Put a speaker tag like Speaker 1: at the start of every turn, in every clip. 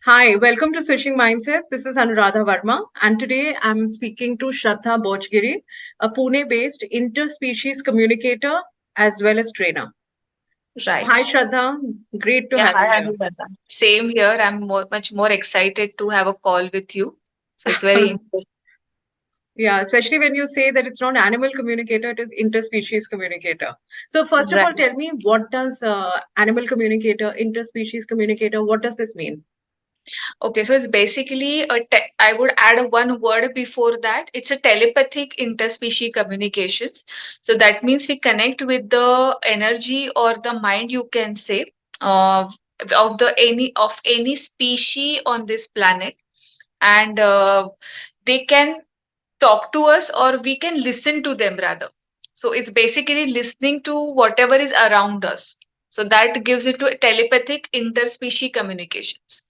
Speaker 1: Hi, welcome to Switching Mindsets. This is Anuradha Verma, and today I'm speaking to Shraddha Bochgiri, a Pune-based interspecies communicator as well as trainer. So,
Speaker 2: Right.
Speaker 1: hi, Shraddha. Great to
Speaker 2: Yeah,
Speaker 1: have
Speaker 2: hi,
Speaker 1: you here.
Speaker 2: Anurata. Same here. I'm much more excited to have a call with you. So it's very interesting.
Speaker 1: Yeah, especially when you say that it's not animal communicator, it is interspecies communicator. So, first of all,
Speaker 2: Right.
Speaker 1: tell me what does animal communicator, interspecies communicator, what does this mean?
Speaker 2: Okay, so it's basically I would add one word before that. It's a telepathic interspecies communications. So that means we connect with the energy or the mind, you can say, uh, of any species on this planet, and they can talk to us or we can listen to them rather. So it's basically listening to whatever is around us. So that gives it to telepathic interspecies communications.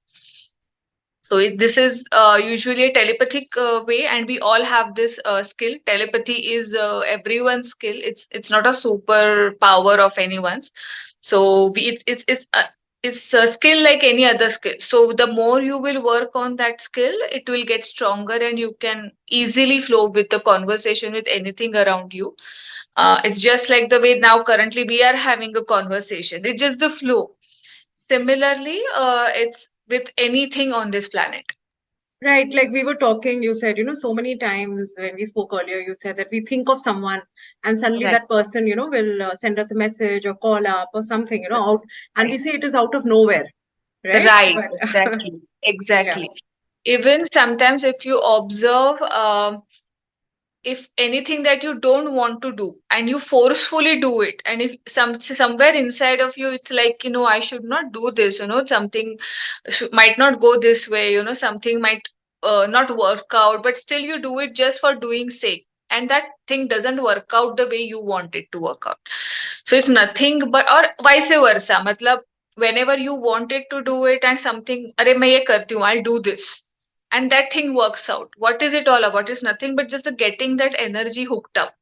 Speaker 2: So this is usually a telepathic way, and we all have this skill. Telepathy is everyone's skill. It's not a super power of anyone's. So it's a skill like any other skill. So the more you will work on that skill, it will get stronger, and you can easily flow with the conversation with anything around you. It's just like the way now currently we are having a conversation. It's just the flow. Similarly, it's with anything on this planet.
Speaker 1: Right, like we were talking, you said, so many times when we spoke earlier, you said that we think of someone and suddenly
Speaker 2: Right.
Speaker 1: that person, will send us a message or call up or something, out, and we
Speaker 2: Right.
Speaker 1: say it is out of nowhere, right?
Speaker 2: Right,
Speaker 1: But
Speaker 2: exactly.
Speaker 1: yeah,
Speaker 2: Exactly. Even sometimes if you observe, if anything that you don't want to do and you forcefully do it, and if somewhere inside of you it's like, I should not do this, something might not go this way, something might not work out, but still you do it just for doing sake, and that thing doesn't work out the way you want it to work out. So it's nothing but, or vice versa, matlab whenever you wanted to do it and something, अरे मैं ये करती हूँ, I'll do this, and that thing works out. What is it all about? It's nothing but just the getting that energy hooked up.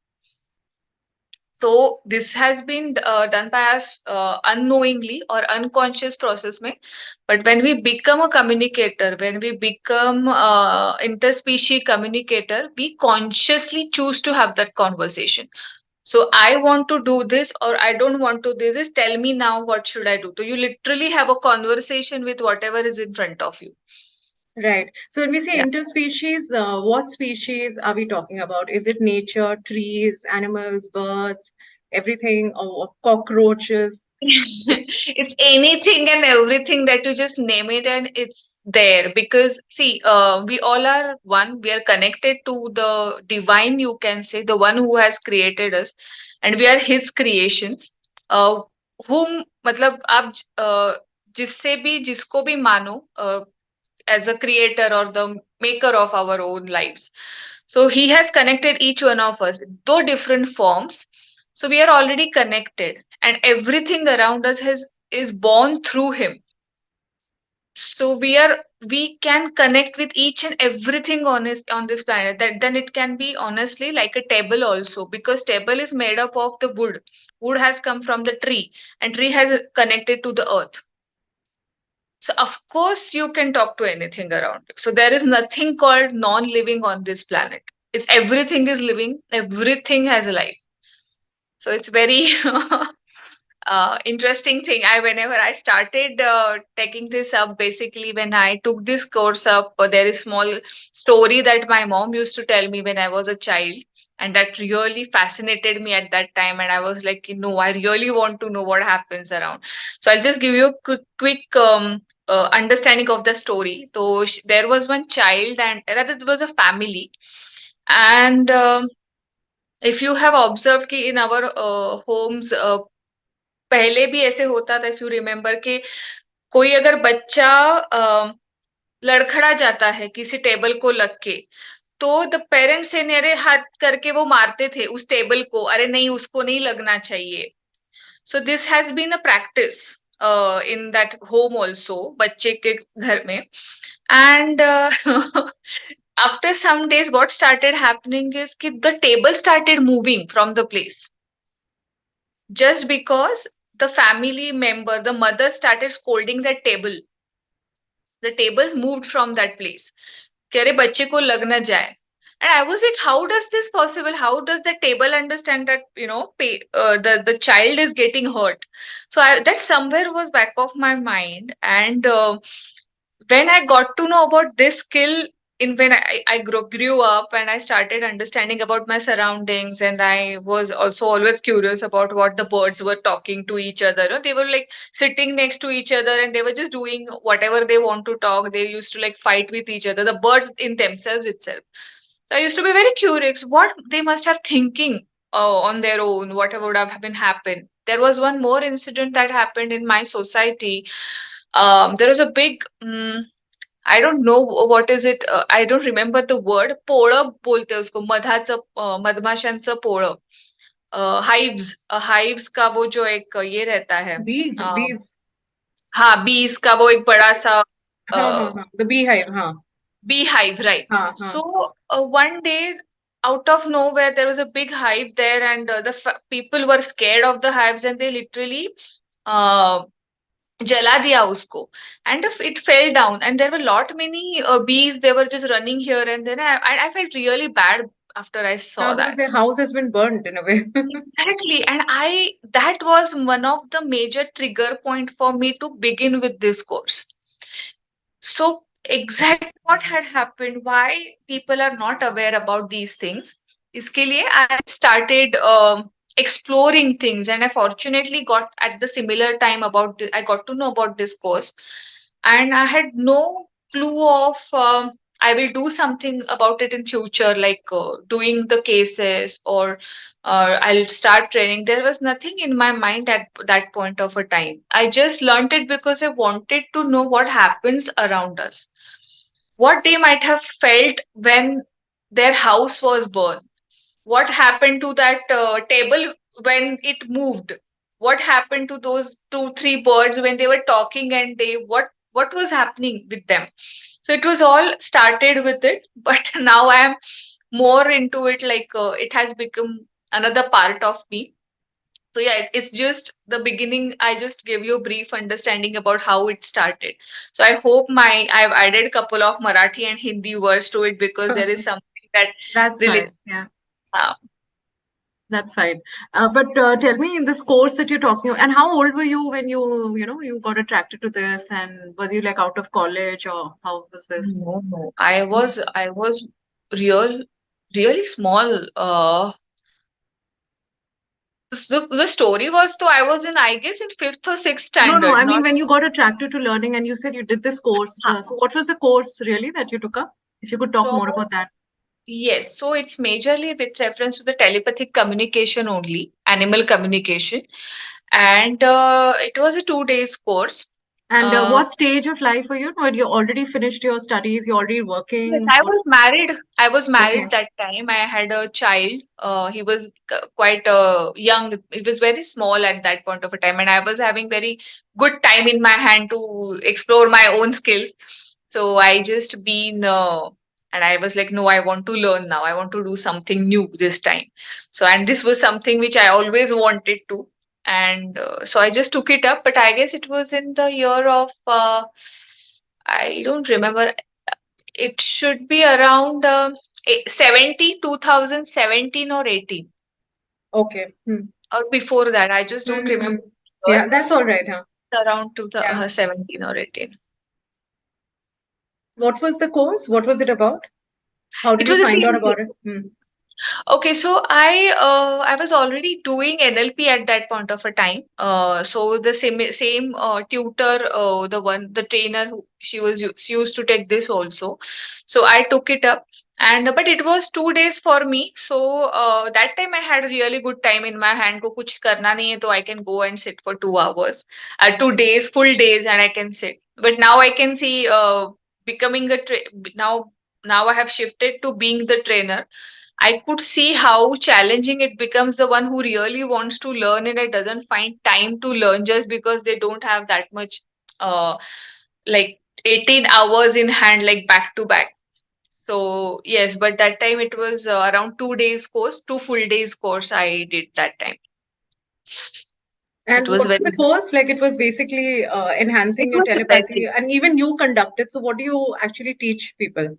Speaker 2: So this has been done by us unknowingly or unconscious process mein. But when we become a communicator, when we become interspecies communicator, we consciously choose to have that conversation. So I want to do this or I don't want to do this. Tell me now, what should I do? So you literally have a conversation with whatever is in front of you.
Speaker 1: right. So when we say
Speaker 2: Yeah.
Speaker 1: interspecies, what species are we talking about? Is it nature, trees, animals, birds, everything, or cockroaches?
Speaker 2: It's anything and everything that you just name it and it's there, because see, we all are one. We are connected to the divine, you can say, the one who has created us, and we are his creations. uh, whom मतलब आप जिससे भी जिसको भी मानो as a creator or the maker of our own lives. So he has connected each one of us, though different forms. So we are already connected, and everything around us has is born through him. So we can connect with each and everything on this planet. That then it can be honestly like a table also, because table is made up of the wood. Wood has come from the tree, and tree has connected to the earth. So of course you can talk to anything around you. So there is nothing called non-living on this planet. It's everything is living, everything has a life. So it's very interesting thing. Whenever I started taking this up, basically when I took this course up, there is small story that my mom used to tell me when I was a child, and that really fascinated me at that time. And I was like, I really want to know what happens around. So I'll just give you a quick understanding of the story. So there was one child, and rather it was a family, and if you have observed कि in our homes पहले भी ऐसे होता था, if you remember कि कोई अगर बच्चा लड़खड़ा जाता है किसी टेबल को लग के, तो द पेरेंट्स से अरे हाथ करके वो मारते थे उस टेबल को, अरे नहीं उसको नहीं लगना चाहिए. So this has been a practice in that home also, बच्चे के घर में. And after some days what started happening is कि the table started moving from the place, just because the family member, the mother started scolding that table. The tables moved from that place. कि अरे बच्चे को लग ना जाए. And I was like, how does this possible? How does the table understand that, the child is getting hurt? So that somewhere was back of my mind. And when I got to know about this skill, in when I grew up and I started understanding about my surroundings, and I was also always curious about what the birds were talking to each other. They were like sitting next to each other and they were just doing whatever they want to talk. They used to like fight with each other, the birds in themselves itself. So I used to be very curious what they must have thinking on their own, what would have been happened. There was one more incident that happened in my society. There was a big I don't know what is it. I don't remember the word. पोळं बोलते उसको मधाचं मधमाशांचं पोळं. Hives hives का वो जो एक ये रहता है.
Speaker 1: Bees.
Speaker 2: हाँ बीज का वो एक बड़ा सा
Speaker 1: हाँ, the beehive, हाँ.
Speaker 2: beehive, right?
Speaker 1: हाँ.
Speaker 2: So one day, out of nowhere, there was a big hive there, and people were scared of the hives, and they literally uh, जला दिया उसको. And it fell down, and there were lot many bees. They were just running here and then. I felt really bad after I saw
Speaker 1: Yeah, because
Speaker 2: that.
Speaker 1: their house has been burnt in a way.
Speaker 2: Exactly, and that was one of the major trigger point for me to begin with this course. So exactly what had happened, why people are not aware about these things. इसके लिए I started exploring things, and I fortunately got at the similar time I got to know about this course, and I had no clue of I will do something about it in future, like doing the cases, or I'll start training. There was nothing in my mind at that point of a time. I just learned it because I wanted to know what happens around us, what they might have felt when their house was burned, what happened to that table when it moved, what happened to those two three birds when they were talking, and they what was happening with them. So it was all started with it, but now I am more into it, like it has become another part of me. So yeah, it's just the beginning. I just gave you a brief understanding about how it started. So I hope I've added a couple of Marathi and Hindi words to it, because there is something that
Speaker 1: That's
Speaker 2: relates.
Speaker 1: fine. Yeah,
Speaker 2: Uh,
Speaker 1: that's fine. But tell me, in this course that you're talking about, and how old were you when you got attracted to this, and was you like out of college, or how was this?
Speaker 2: no. I was real really small. The story was, so I was in, I guess, in fifth or sixth
Speaker 1: No,
Speaker 2: standard,
Speaker 1: I mean
Speaker 2: not.
Speaker 1: when you got attracted to learning, and you said you did this course. So what was the course really that you took up? If you could talk
Speaker 2: So
Speaker 1: more about that.
Speaker 2: yes, so it's majorly with reference to the telepathic communication only, animal communication, and it was a 2 days course.
Speaker 1: And
Speaker 2: Uh,
Speaker 1: what stage of life were you? Or you already finished your studies? You're already
Speaker 2: Yes,
Speaker 1: working?
Speaker 2: I
Speaker 1: Or
Speaker 2: was married. I was
Speaker 1: okay.
Speaker 2: married that time. I had a child. He was quite young. It was very small at that point of a time, and I was having very good time in my hand to explore my own skills. So I just been, and I was like, no, I want to learn now. I want to do something new this time. So, and this was something which I always wanted to, and so I just took it up. But I guess it was in the year of I don't remember. It should be around 2017 or 18,
Speaker 1: Okay. Hmm.
Speaker 2: or before that. I just don't
Speaker 1: Mm-hmm.
Speaker 2: remember.
Speaker 1: Yeah,
Speaker 2: But
Speaker 1: that's all right, huh?
Speaker 2: around
Speaker 1: Yeah.
Speaker 2: 2017 or 18.
Speaker 1: What was the course? What was it about? How did
Speaker 2: It
Speaker 1: you
Speaker 2: was the
Speaker 1: find out
Speaker 2: same.
Speaker 1: about it? Hmm.
Speaker 2: Okay, so I was already doing NLP at that point of a time. So the same tutor, the trainer who she used to take this also. So I took it up, and but it was 2 days for me. So that time I had a really good time in my hand. को कुछ करना नहीं है तो I can go and sit for 2 hours, 2 days, full days, and I can sit. But now I can see becoming now I have shifted to being the trainer. I could see how challenging it becomes, the one who really wants to learn and it doesn't find time to learn just because they don't have that much like 18 hours in hand, like back to back. So yes, but that time it was around 2 days course, 2 full days course I did that time.
Speaker 1: And
Speaker 2: It was
Speaker 1: what was
Speaker 2: very
Speaker 1: the course? Like it was basically
Speaker 2: it
Speaker 1: enhancing your
Speaker 2: was
Speaker 1: telepathy,
Speaker 2: telepathic.
Speaker 1: and even you conducted. So what do you actually teach people?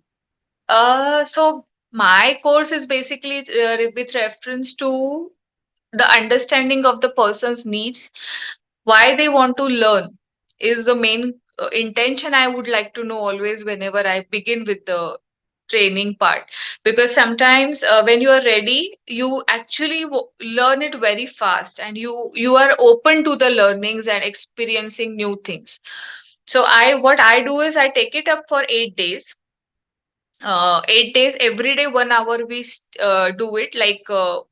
Speaker 2: So my course is basically with reference to the understanding of the person's needs, why they want to learn is the main intention I would like to know always whenever I begin with the training part. Because sometimes when you are ready, you actually learn it very fast, and you are open to the learnings and experiencing new things. So I what I do is I take it up for 8 days. 8 days, every day 1 hour we do it, like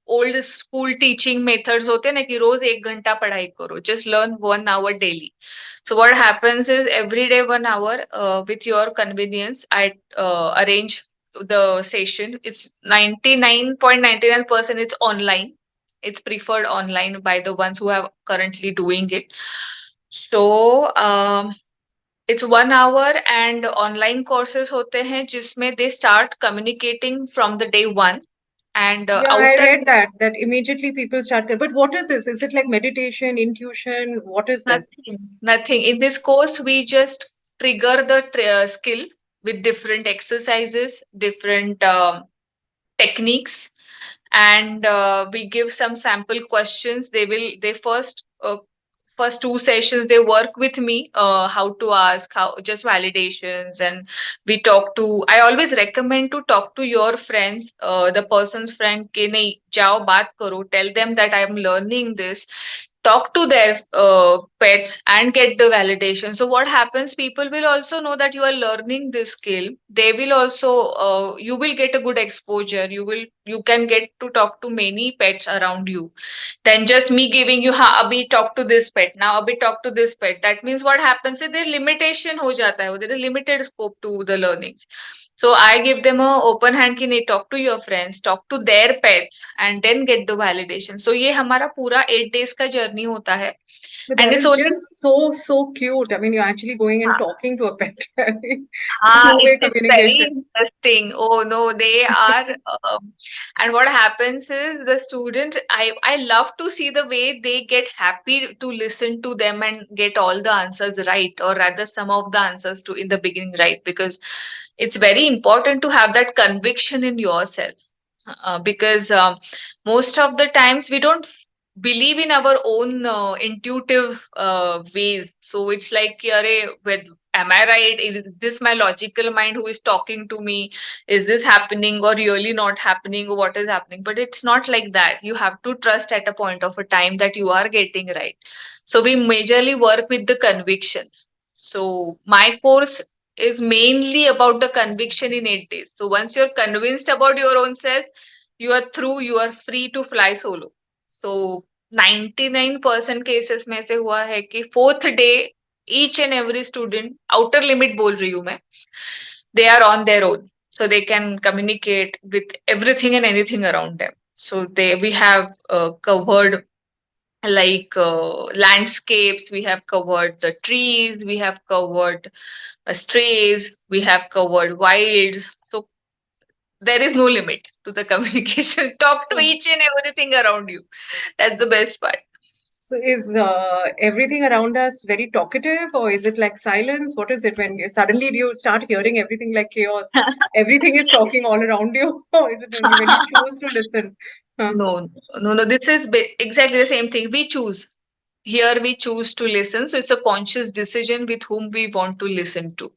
Speaker 2: old school teaching methods होते हैं ना कि रोज 1 घंटा पढ़ाई करो, just learn 1 hour daily. So what happens is every day 1 hour, with your convenience, I arrange the session. It's 99.99% it's online. It's preferred online by the ones who are currently doing it. So it's 1 hour, and online courses होते हैं जिसमें they start communicating from the day one, and
Speaker 1: Yeah, I
Speaker 2: outer
Speaker 1: read that immediately people start. But what is this? Is it like meditation, intuition? What is this?
Speaker 2: nothing. In this course, we just trigger the skill with different exercises, different techniques, and we give some sample questions. They first 2 sessions they work with me, how to ask, how just validations, and we talk to. I always recommend to talk to your friends, the person's friend ke nahi jao baat karo, tell them that I am learning this, talk to their pets and get the validation. So what happens, people will also know that you are learning this skill. They will also you will get a good exposure. You can get to talk to many pets around you than just me giving you, ha abhi talk to this pet, now abhi talk to this pet. That means what happens is their limitation ho jata hai, there is limited scope to the learnings. So I give them a open hand ki nahi, talk to your friends, talk to their pets, and then get the validation. So ये हमारा पूरा 8 days का journey होता है,
Speaker 1: But
Speaker 2: and
Speaker 1: that
Speaker 2: it's
Speaker 1: is
Speaker 2: only
Speaker 1: just so cute. I mean, you're actually going and
Speaker 2: हाँ
Speaker 1: talking to a pet. I mean,
Speaker 2: हाँ,
Speaker 1: two-way
Speaker 2: it's very
Speaker 1: communication.
Speaker 2: interesting. Oh no, they are. And what happens is the students. I love to see the way they get happy to listen to them and get all the answers right, or rather some of the answers to in the beginning right, because it's very important to have that conviction in yourself. Because most of the times we don't believe in our own intuitive ways. So it's like, "Arey, am I right? Is this my logical mind who is talking to me? Is this happening or really not happening? Or what is happening?" But it's not like that. You have to trust at a point of a time that you are getting right. So we majorly work with the convictions. So my course is mainly about the conviction in 8 days. So once you're convinced about your own self, you are through, you are free to fly solo. So 99% cases में से हुआ है कि fourth day each and every student, outer limit बोल रही हूँ मैं, they are on their own, so they can communicate with everything and anything around them. So they we have covered like landscapes, we have covered the trees, we have covered strays, we have covered wilds. So there is no limit to the communication. Talk to each and everything around you. That's the best part.
Speaker 1: So is everything around us very talkative, or is it like silence? What is it when suddenly you start hearing everything like chaos? Everything is talking all around you, or is it only when you choose to listen? Huh.
Speaker 2: No, no, no. This is exactly the same thing. We choose. Here we choose to listen. So it's a conscious decision with whom we want to listen to.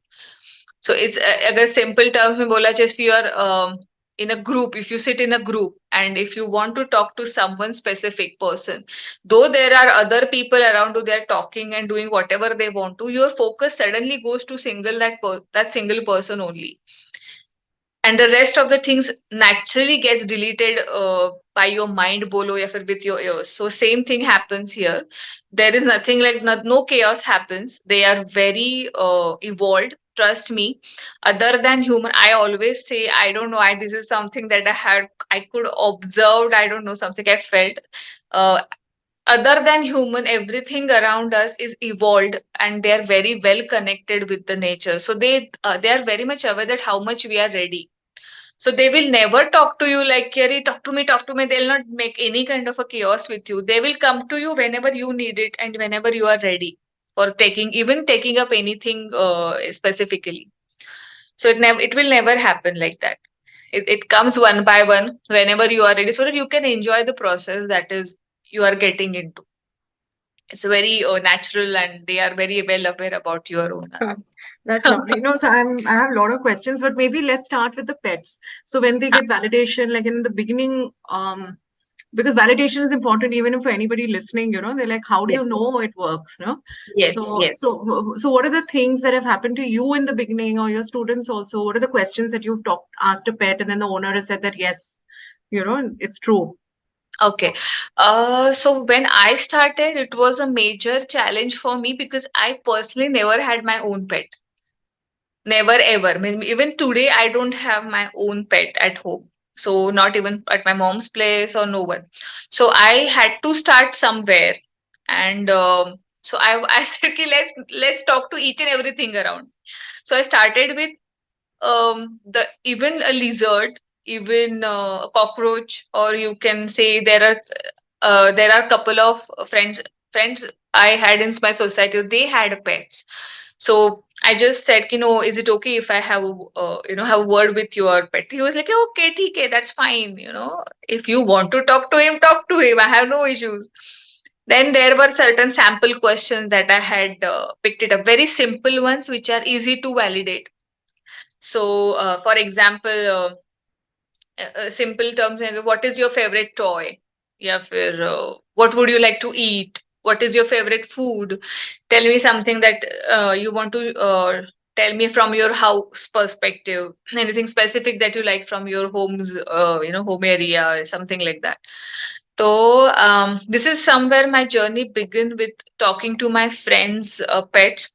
Speaker 2: So it's अगर simple terms में बोला, just if you are in a group, if you sit in a group and if you want to talk to someone specific person, though there are other people around you, they're talking and doing whatever they want to, your focus suddenly goes to single that single person only, and the rest of the things naturally gets deleted by your mind bolo ya fir with your ears. So same thing happens here. There is nothing like, no chaos happens. They are very evolved, trust me. Other than human, I always say, I don't know, this is something that I could observe, I don't know, something I felt. uh, Other than human, everything around us is evolved, and they are very well connected with the nature. So they are very much aware that how much we are ready. So they will never talk to you like, Kerry, talk to me, talk to me. They'll not make any kind of a chaos with you. They will come to you whenever you need it and whenever you are ready for taking up anything specifically. So it will never happen like that. It comes one by one whenever you are ready, so that you can enjoy the process that is you are getting into. It's very natural, and they are very well aware about your own.
Speaker 1: That's lovely. No, so I have a lot of questions, but maybe let's start with the pets. So when they get validation, like in the beginning, because validation is important even for anybody listening, they're like, how do
Speaker 2: Yes,
Speaker 1: you know it works, no?
Speaker 2: yes,
Speaker 1: So,
Speaker 2: yes.
Speaker 1: so what are the things that have happened to you in the beginning, or your students also? What are the questions that you've asked a pet, and then the owner has said that yes, it's true.
Speaker 2: Okay. So when I started, it was a major challenge for me because I personally never had my own pet. Never ever. I mean, even today, I don't have my own pet at home. So not even at my mom's place or no one. So I had to start somewhere, and so I said, okay, let's talk to each and everything around. So I started with the even a lizard, even a cockroach, or you can say there are a couple of friends I had in my society. They had pets. So I just said, is it okay if I have have a word with your pet? He was like, okay, okay, that's fine. If you want to talk to him, talk to him. I have no issues. Then there were certain sample questions that I had picked it up, very simple ones which are easy to validate. So, for example, simple terms like, what is your favorite toy? Yeah, what would you like to eat? What is your favorite food? Tell me something that you want to tell me from your house perspective. Anything specific that you like from your home area, something like that. So this is somewhere my journey began with talking to my friends' pet.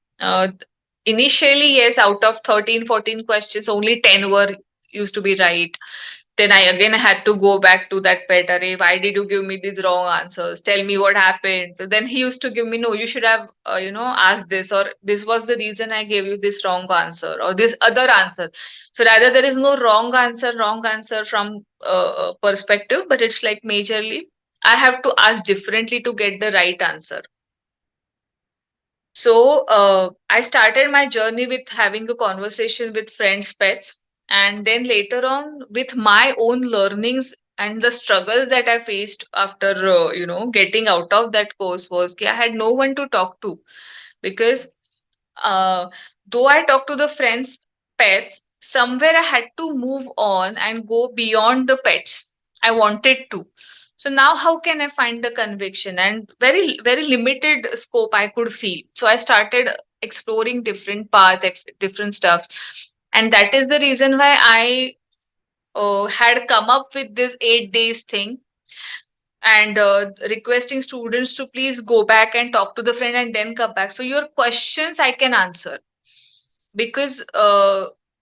Speaker 2: Initially, yes, out of 13, 14 questions, only 10 were used to be right. Then I again had to go back to that pet. Array, why did you give me these wrong answers? Tell me what happened. So then he used to give me, no, you should have, asked this, or this was the reason I gave you this wrong answer, or this other answer. So rather, there is no wrong answer from perspective, but it's like majorly I have to ask differently to get the right answer. So I started my journey with having a conversation with friends' pets, and then later on with my own learnings and the struggles that I faced after getting out of that course was I had no one to talk to, because uh, though I talked to the friends' pets, somewhere I had to move on and go beyond the pets. I wanted to. So now how can I find the conviction? And very, very limited scope I could feel. So I started exploring different paths, different stuff. And that is the reason why I had come up with this 8 days thing, and requesting students to please go back and talk to the friend and then come back. So your questions I can answer, because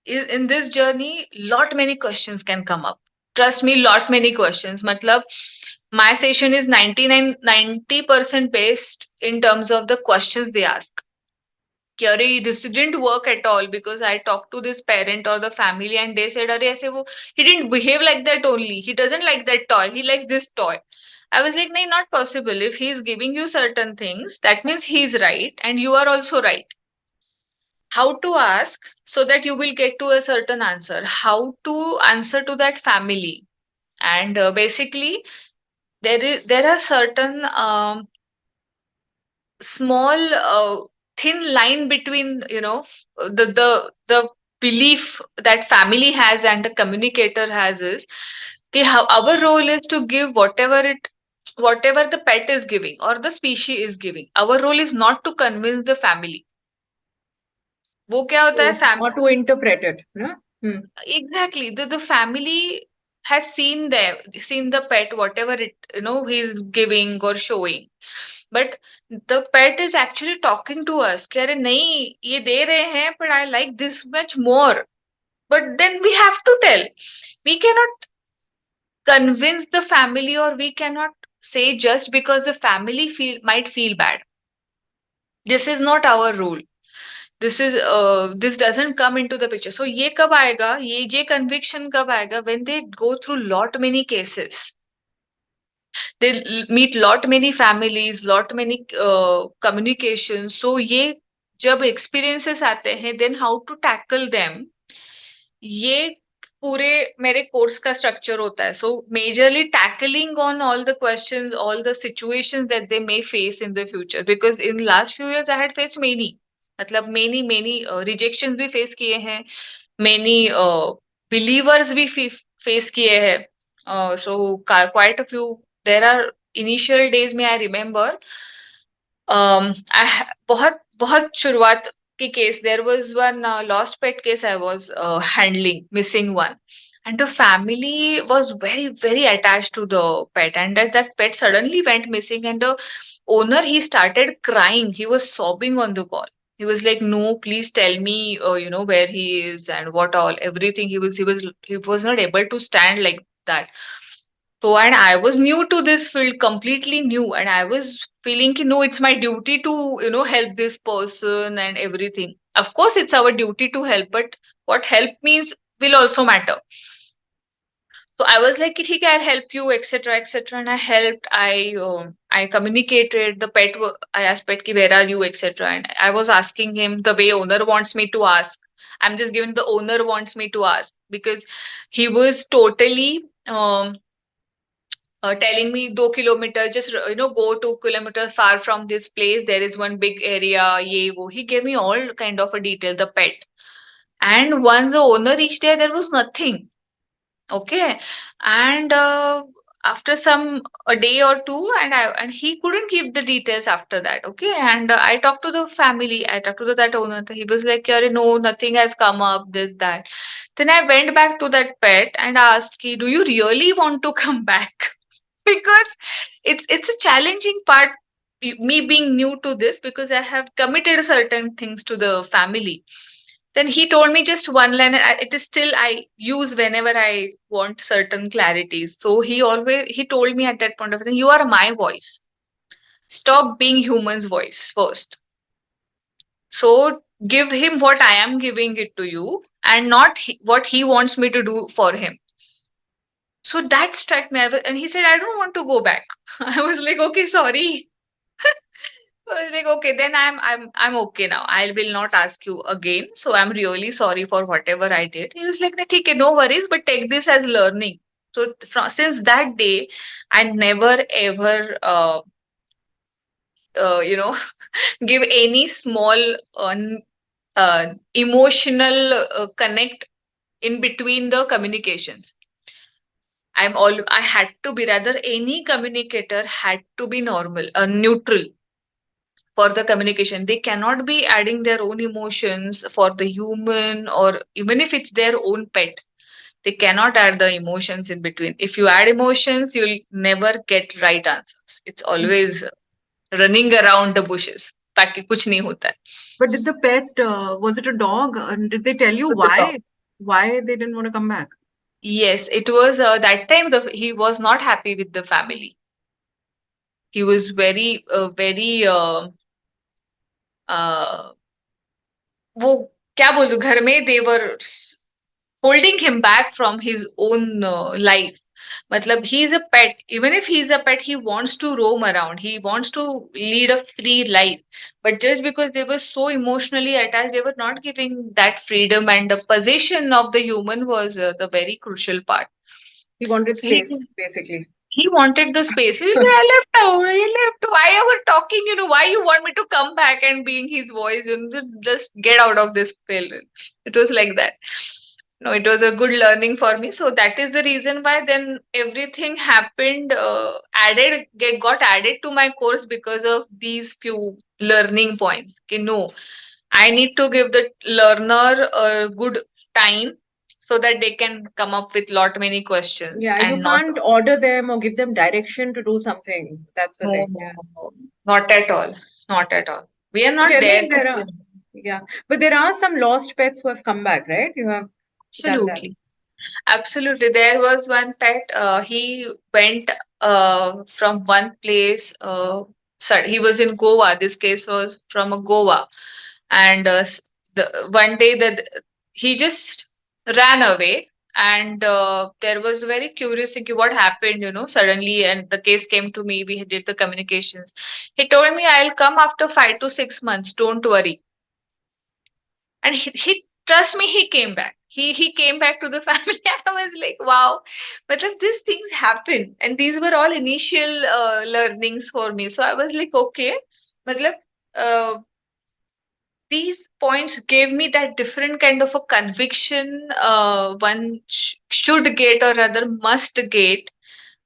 Speaker 2: in this journey lot many questions can come up. Trust me, lot many questions. Matlab, my session is 90% based in terms of the questions they ask. Kyari, this didn't work at all because I talked to this parent or the family and they said, Arey, aise he didn't behave like that only. He doesn't like that toy. He likes this toy. I was like, no, not possible. If he's giving you certain things, that means he's right and you are also right. How to ask so that you will get to a certain answer, how to answer to that family. And basically there are certain small thin line between the belief that family has and the communicator has is कि how our role is to give whatever the pet is giving or the species is giving. Our role is not to convince the family. वो क्या होता है
Speaker 1: Or to interpret it. Yeah?
Speaker 2: Exactly. The family has seen the pet, whatever he's giving or showing. But the pet is actually talking to us. कि अरे नहीं ये दे रहे हैं, but I like this much more. But then we have to tell. We cannot convince the family, or we cannot say just because the family might feel bad. This is not our rule. This doesn't come into the picture. So ये कब आएगा, ये conviction कब आएगा, when they go through lot many cases, they meet lot many families, lot many communications. So ये जब experiences आते हैं, then how to tackle them, ये पूरे मेरे कोर्स का स्ट्रक्चर होता है. So majorly tackling on all the questions, all the situations that they may face in the future, because in last few years I had face many, मतलब many many rejections भी face किए हैं, many believers भी face किए हैं. So quite a few, there are initial days में I remember, बहुत बहुत शुरुआत की case, there was one lost pet case I was handling, missing one, and the family was very very attached to the pet, and that pet suddenly went missing, and the owner, he started crying, he was sobbing on the call. He was like, no, please tell me, where he is and what all, everything. He was not able to stand like that. So, and I was new to this field, completely new, and I was feeling ki, no, it's my duty to, help this person and everything. Of course, it's our duty to help, but what help means will also matter. So I was like, "ठीक है, I'll help you, etc., etc." And I helped. I communicated. The pet. I asked pet ki, where are you, etc. And I was asking him the way owner wants me to ask. I'm just giving the owner wants me to ask, because he was totally telling me 2 kilometers, just go 2 kilometers far from this place, there is one big area, ye wo. He gave me all kind of a detail, the pet. And once the owner reached there was nothing. Okay. And after some a day or two, and he couldn't give the details after that. Okay. And I talked to the family, I talked to that owner. He was like, no, nothing has come up, this that. Then I went back to that pet and asked, do you really want to come back? Because it's a challenging part, me being new to this, because I have committed certain things to the family. Then he told me just one line, and it is still I use whenever I want certain clarities. So he told me at that point of time, you are my voice, stop being human's voice first. So give him what I am giving it to you, and not what he wants me to do for him. So that struck me, and he said, I don't want to go back. I was like, okay, sorry. So I was like, okay, then I'm okay now. I will not ask you again. So I'm really sorry for whatever I did. He was like, "Okay, no worries, but take this as learning." So since that day, I never ever give any small emotional connect in between the communications. I had to be, rather any communicator had to be normal, neutral for the communication. They cannot be adding their own emotions for the human, or even if it's their own pet, they cannot add the emotions in between. If you add emotions, you'll never get right answers. It's always running around the bushes, ताकि कुछ नहीं होता है.
Speaker 1: But did the pet, was it a dog? And did they tell you why they didn't want to come back?
Speaker 2: Yes, it was that time he was not happy with the family. He was very very वो क्या बोलूं, घर में they were holding him back from his own life. Matlab, he is a pet. Even if he is a pet, he wants to roam around. He wants to lead a free life. But just because they were so emotionally attached, they were not giving that freedom, and the possession of the human was the very crucial part.
Speaker 1: He wanted space, basically.
Speaker 2: He wanted the space. He was like, I left out. I left. Why are we talking? Why you want me to come back and being his voice? Just get out of this field. It was like that. No, it was a good learning for me. So that is the reason why then everything happened, got added to my course because of these few learning points. Okay, no, I need to give the learner a good time so that they can come up with lot many questions.
Speaker 1: Yeah, you can't order them or give them direction to do something. That's the thing. Yeah.
Speaker 2: No, not at all. Not at all. We are not there.
Speaker 1: Yeah, but there are some lost pets who have come back, right? You have done that.
Speaker 2: Absolutely. There was one pet. He went from one place. Sorry, he was in Goa. This case was from Goa. and one day that he just ran away, and there was a very curious thing, what happened, suddenly, and the case came to me, we did the communications. He told me, I'll come after 5 to 6 months, don't worry. And he trust me, he came back. He came back to the family. I was like, wow, but these things happen, and these were all initial learnings for me. So I was like, okay, matlab, uh, these points gave me that different kind of a conviction one should get, or rather must get,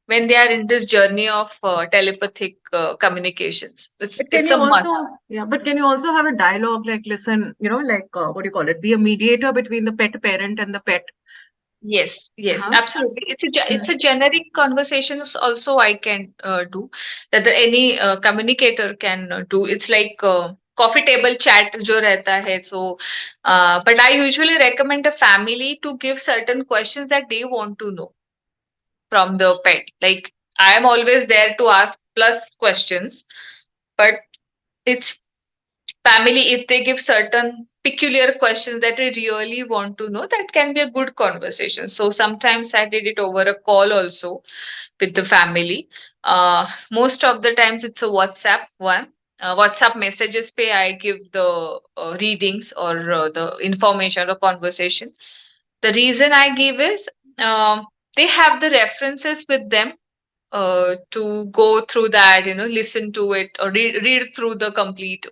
Speaker 2: when they are in this journey of telepathic communications. It's
Speaker 1: But can
Speaker 2: it's
Speaker 1: you
Speaker 2: a must.
Speaker 1: also, yeah, but can you also have a dialogue like, listen, like, what do you call it? Be a mediator between the pet parent and the pet.
Speaker 2: Yes, yes,
Speaker 1: Uh-huh.
Speaker 2: absolutely. It's
Speaker 1: Mm.
Speaker 2: a generic conversations also I can do, that any communicator can do. It's like coffee table chat जो रहता है. So, but I usually recommend a family to give certain questions that they want to know from the pet. Like, I am always there to ask plus questions, but it's family, if they give certain peculiar questions that I really want to know, that can be a good conversation. So sometimes I did it over a call also with the family. Most of the times it's a WhatsApp one. WhatsApp messages pay, I give the readings or the information, the conversation. The reason I give is they have the references with them to go through that, listen to it, or read through the complete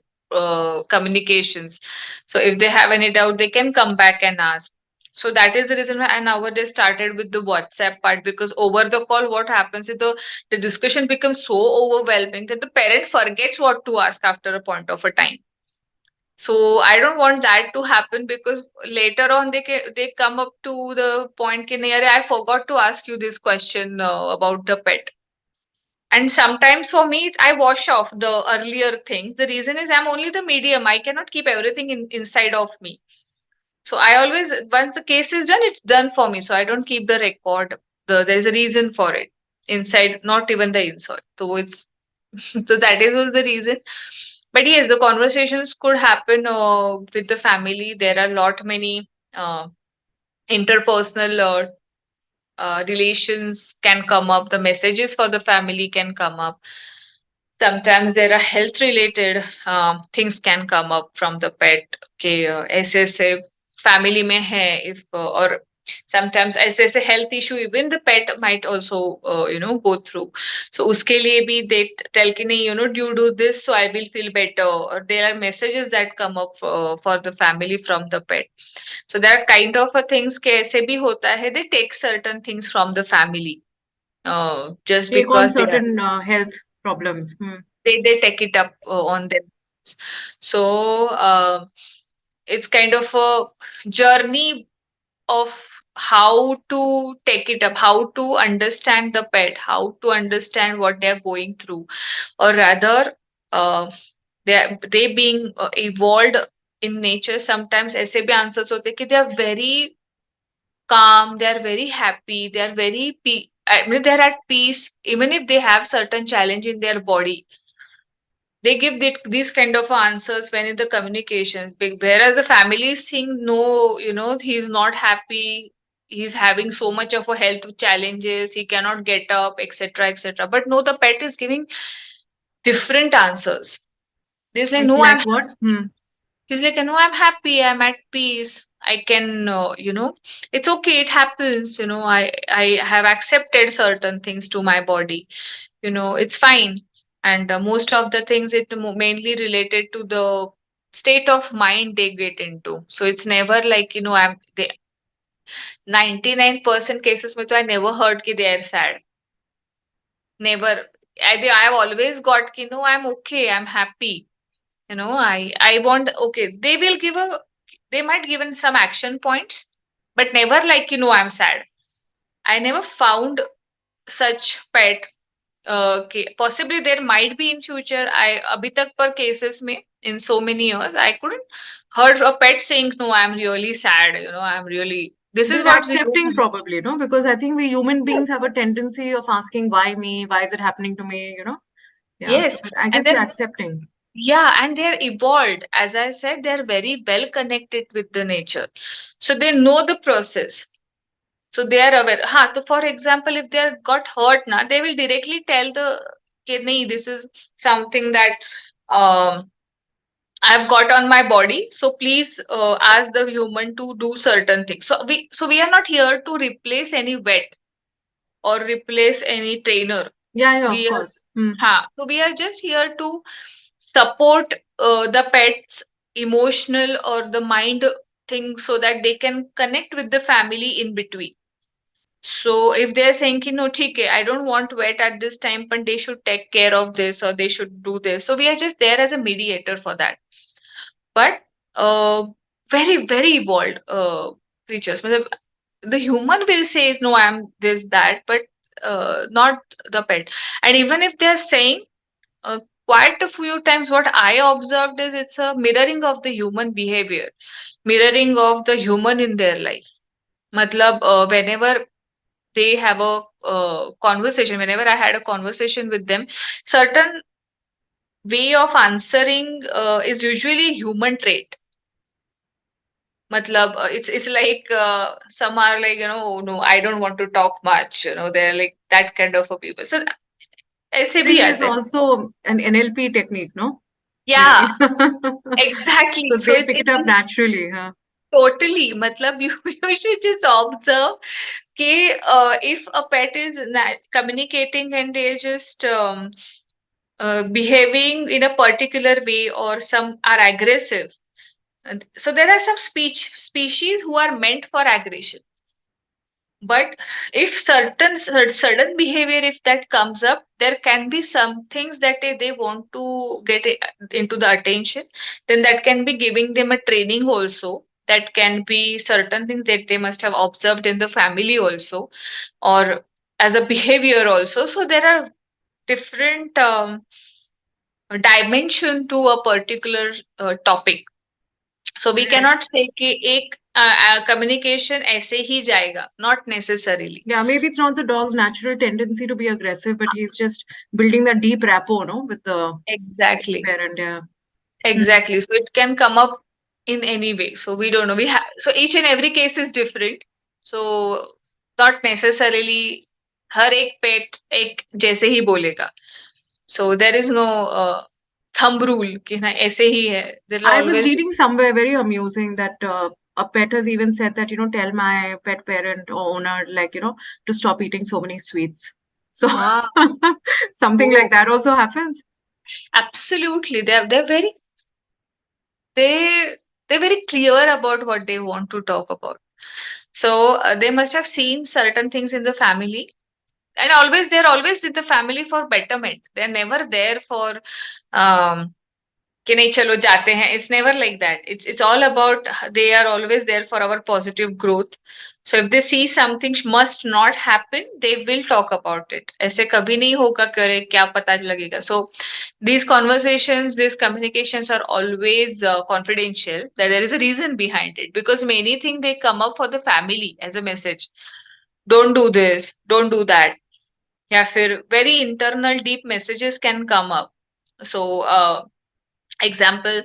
Speaker 2: communications. So if they have any doubt, they can come back and ask. So that is the reason why I nowadays started with the WhatsApp part, because over the call, what happens is the discussion becomes so overwhelming that the parent forgets what to ask after a point of a time. So I don't want that to happen, because later on they come up to the point कि नहीं, I forgot to ask you this question about the pet. And sometimes for me, I wash off the earlier things. The reason is I'm only the medium. I cannot keep everything inside of me. So I always, once the case is done, it's done for me. So I don't keep the record. There's a reason for it inside, not even the inside. So it's so that is was the reason. But yes, the conversations could happen with the family. There are lot many interpersonal relations can come up. The messages for the family can come up. Sometimes there are health related things can come up from the pet के ऐसे ऐसे family में है, if or sometimes ऐसे ऐसे health issue even the pet might also go through. So उसके लिए भी they tell कि नहीं, you do this so I will feel better, or there are messages that come up for the family from the pet. So there are kind of a things के ऐसे भी होता है, they take certain things from the family just
Speaker 1: Take on
Speaker 2: because they are
Speaker 1: certain health problems. Hmm.
Speaker 2: they take it up on them. So it's kind of a journey of how to take it up, how to understand the pet, how to understand what they're going through, or rather, they being evolved in nature. Sometimes ऐसे भी answers होते हैं कि they are very calm, they are very happy, they are very I mean, they're at peace, even if they have certain challenge in their body. They give these kind of answers when in the communications, whereas the family is saying no, he's not happy, he's having so much of a health challenges, he cannot get up, etc., etc. But no, the pet is giving different answers. He's like, no,
Speaker 1: Like what? Hmm.
Speaker 2: he's like, no, I'm happy, I'm at peace, I can it's okay, it happens, I have accepted certain things to my body, it's fine. And most of the things it mainly related to the state of mind they get into. So it's never like, I'm they 99% cases mein to I never heard ki they are sad. Never. I've always got ki no, I'm okay, I'm happy, I want, okay, they might given some action points, but never like, I'm sad. I never found such pet. Okay, possibly there might be in future. I abhi tak par cases mein, in so many years, I couldn't heard a pet saying, no, I'm really sad, I'm really, this is
Speaker 1: They're
Speaker 2: what we do.
Speaker 1: accepting probably, no? Because I think we human beings have a tendency of asking, why me? Why is it happening to me? Yeah. So
Speaker 2: Yes,
Speaker 1: I
Speaker 2: and
Speaker 1: guess they're
Speaker 2: then
Speaker 1: accepting.
Speaker 2: Yeah, and they're evolved. As I said, they're very well connected with the nature. So they know the process. So they are aware. So for example, if they are got hurt now, they will directly tell the kid, "Nahi, this is something that um, I've got on my body. So please ask the human to do certain things." So we are not here to replace any vet or replace any trainer.
Speaker 1: Yeah, yeah, of
Speaker 2: We are
Speaker 1: course. Hmm.
Speaker 2: so we are just here to support the pet's emotional or the mind thing so that they can connect with the family in between. So if they're saying ki no, theek hai, I don't want vet at this time, but they should take care of this or they should do this. So we are just there as a mediator for that. But very, very evolved creatures. Matlab, the human will say no, I'm this, that, but not the pet. And even if they're saying uh, quite a few times, what I observed is it's a mirroring of the human behavior, mirroring of the human in their life. Matlab, whenever they have a conversation, whenever I had a conversation with them, certain way of answering is usually human trait. Matlab, it's like some are like, oh no, I don't want to talk much. They're like that kind of a people. So ऐसे भी
Speaker 1: Mirroring is
Speaker 2: आते हैं.
Speaker 1: also an NLP technique, no?
Speaker 2: Yeah,
Speaker 1: Maybe.
Speaker 2: exactly.
Speaker 1: So
Speaker 2: So
Speaker 1: they
Speaker 2: it,
Speaker 1: pick
Speaker 2: it
Speaker 1: it up
Speaker 2: is
Speaker 1: naturally, huh?
Speaker 2: totally. Matlab, you should just observe कि if a pet is communicating and they're just behaving in a particular way or some are aggressive. And so there are some species who are meant for aggression. But if sudden behavior, if that comes up, there can be some things that they want to get into the attention. Then that can be giving them a training also. That can be certain things that they must have observed in the family also, or as a behavior also. So there are different dimension to a particular topic. So we
Speaker 1: Correct.
Speaker 2: cannot say कि एक communication ऐसे ही जाएगा, not necessarily.
Speaker 1: Yeah, maybe it's not the dog's natural tendency to be aggressive, but he's just building that deep rapport, no, with the
Speaker 2: Exactly,
Speaker 1: parent. Yeah. Hmm.
Speaker 2: exactly. So it can come up in any way. So we don't know. We have so each and every case is different. So not necessarily हर एक pet एक जैसे ही बोलेगा. So there is no thumb rule कि ना ऐसे ही है. There will
Speaker 1: I was
Speaker 2: always
Speaker 1: reading somewhere very amusing that a pet has even said that, tell my pet parent or owner, like, to stop eating so many sweets. So
Speaker 2: ah,
Speaker 1: something like
Speaker 2: oh,
Speaker 1: that also happens.
Speaker 2: absolutely. They're very they they're very clear about what they want to talk about. So they must have seen certain things in the family, and they're always in the family for betterment. They're never there for um, कि नहीं चलो जाते हैं. It's never like that. It's all about they are always there for our positive growth. So if they see something must not happen, they will talk about it. ऐसे कभी नहीं होगा कि अरे क्या पता लगेगा. So these conversations, these communications are always confidential. That there is a reason behind it because many things they come up for the family as a message. Don't do this, don't do that. या फिर very internal deep messages can come up. So example,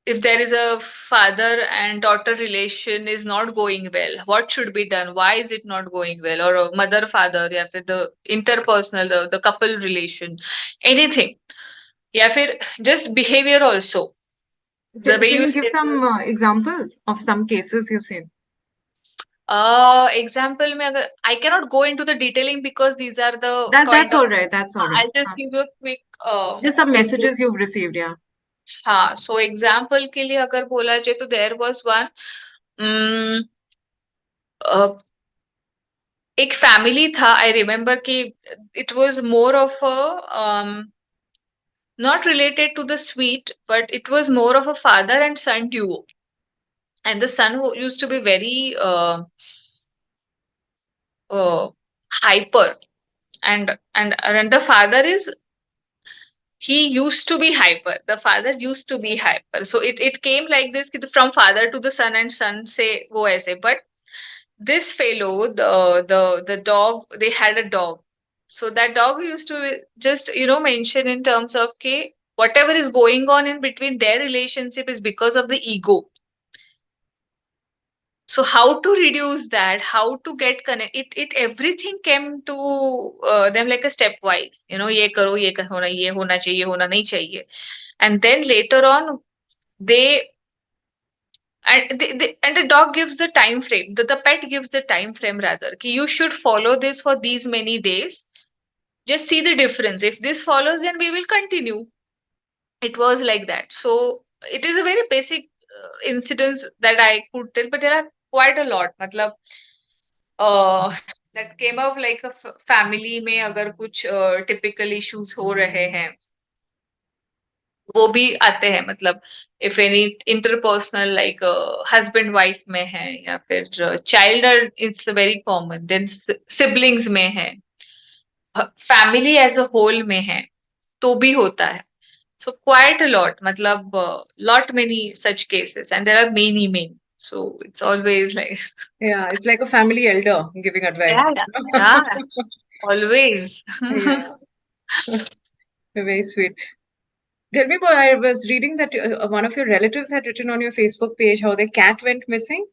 Speaker 2: if there is a father and daughter relation is not going well, what should be done, why is it not going well, or a mother father या फिर the interpersonal, the couple relation, anything, या फिर just behavior also, the way
Speaker 1: Can
Speaker 2: you
Speaker 1: you give
Speaker 2: said
Speaker 1: some examples of some cases you've seen?
Speaker 2: example में अगर I cannot go into the detailing because these are the
Speaker 1: That's
Speaker 2: kind of
Speaker 1: all right. That's all right.
Speaker 2: I'll just give you a quick
Speaker 1: Just some
Speaker 2: input.
Speaker 1: messages you've received. Yeah.
Speaker 2: हाँ, so example के लिए अगर बोला जाए तो there was one एक family था. I remember कि it was more of a not related to the sweet, but it was more of a father and son duo. And the son who used to be very uh, hyper, and the father is he used to be hyper. The father used to be hyper. So it came like this कि from father to the son and son से वो ऐसे. But this fellow, the dog, they had a dog. So that dog used to just mention in terms of के whatever is going on in between their relationship is because of the ego. So how to reduce that, how to get connect, it everything came to them like a stepwise, ye karo, ye hona chahiye, ye hona nahi chahiye. And then later on, they and the dog gives the time frame, the pet gives the time frame rather, ki you should follow this for these many days. Just see the difference. If this follows, then we will continue. It was like that. So it is a very basic incidents that I could tell, but there are quite a lot. Matlab, uh, that came up like a family में अगर कुछ typical issues हो रहे हैं, वो भी आते हैं. मतलब if any interpersonal like husband wife में है, या फिर child are, it's very common. Then siblings में है, family as a whole में है, तो भी होता है. So quite a lot, matlab, lot many such cases, and there are many. So it's always like,
Speaker 1: Yeah, it's like a family elder giving advice.
Speaker 2: yeah, always.
Speaker 1: Yeah, very sweet. Tell me, boy, I was reading that one of your relatives had written on your Facebook page how their cat went missing,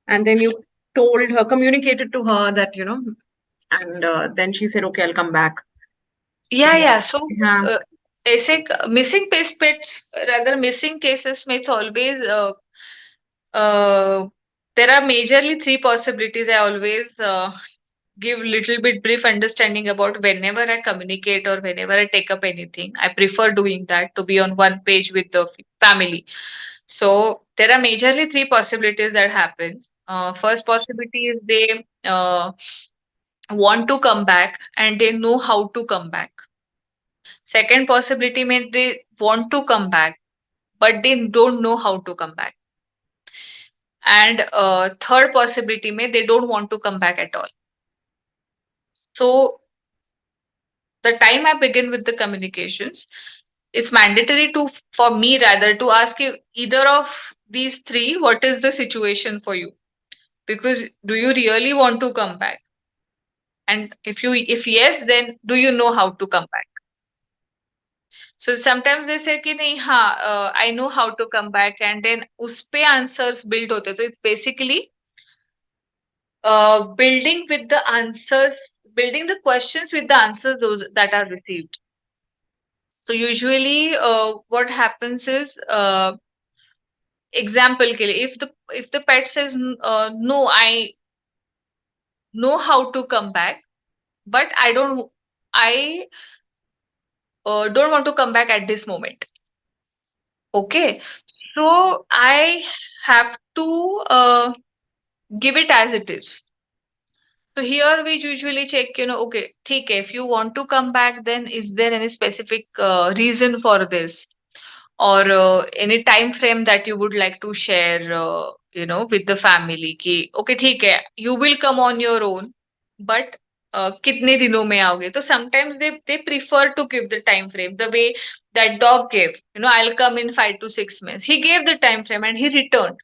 Speaker 1: and then you told her, communicated to her that, and then she said, okay, I'll come back.
Speaker 2: Yeah. So
Speaker 1: Yeah.
Speaker 2: ऐसे missing pets, rather missing cases में it's always there are majorly three possibilities. I always give little bit brief understanding about whenever I communicate or whenever I take up anything. I prefer doing that to be on one page with the family. So there are majorly three possibilities that happen. First possibility is they want to come back and they know how to come back. Second possibility means they want to come back, but they don't know how to come back. And third possibility means they don't want to come back at all. So the time I begin with the communications, it's mandatory to for me rather to ask you either of these three, what is the situation for you? Because do you really want to come back? And if yes, then do you know how to come back? So sometimes they say कि नहीं हाँ I know how to come back, and then उस पे answers build होते. So it's basically building with the answers, building the questions with the answers those that are received. So usually what happens is example के लिए if the pet says no, I know how to come back, but I don't want to come back at this moment. Okay, so I have to give it as it is. So here we usually check, okay, ठीक है, if you want to come back, then is there any specific reason for this? Or any time frame that you would like to share, with the family कि okay ठीक है, you will come on your own, but कितने दिनों में आओगे? तो sometimes they prefer to give the time frame the way that dog gave, I'll come in 5 to 6 months. He gave the time frame and he returned.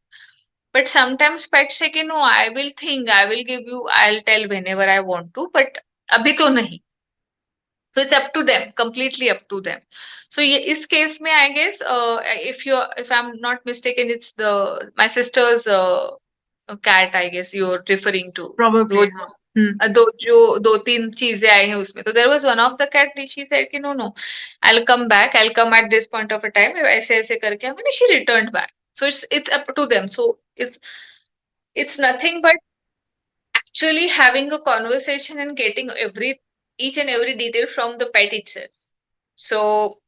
Speaker 2: But sometimes pets say कि no, I will think, I will give you, I'll tell whenever I want to, but अभी तो नहीं. So it's up to them, completely up to them. So इस case में I guess if I'm not mistaken, it's my sister's cat, I guess you're referring to.
Speaker 1: Probably.
Speaker 2: दो तीन चीजें आई हैं उसमें. तो there was one of the cat, she said कि no, I'll come back, I'll come at this point of a time, ऐसे ऐसे करके हमने, she returned back. So it's up to them. So it's nothing but actually having a conversation and getting each and every detail from the pet itself. So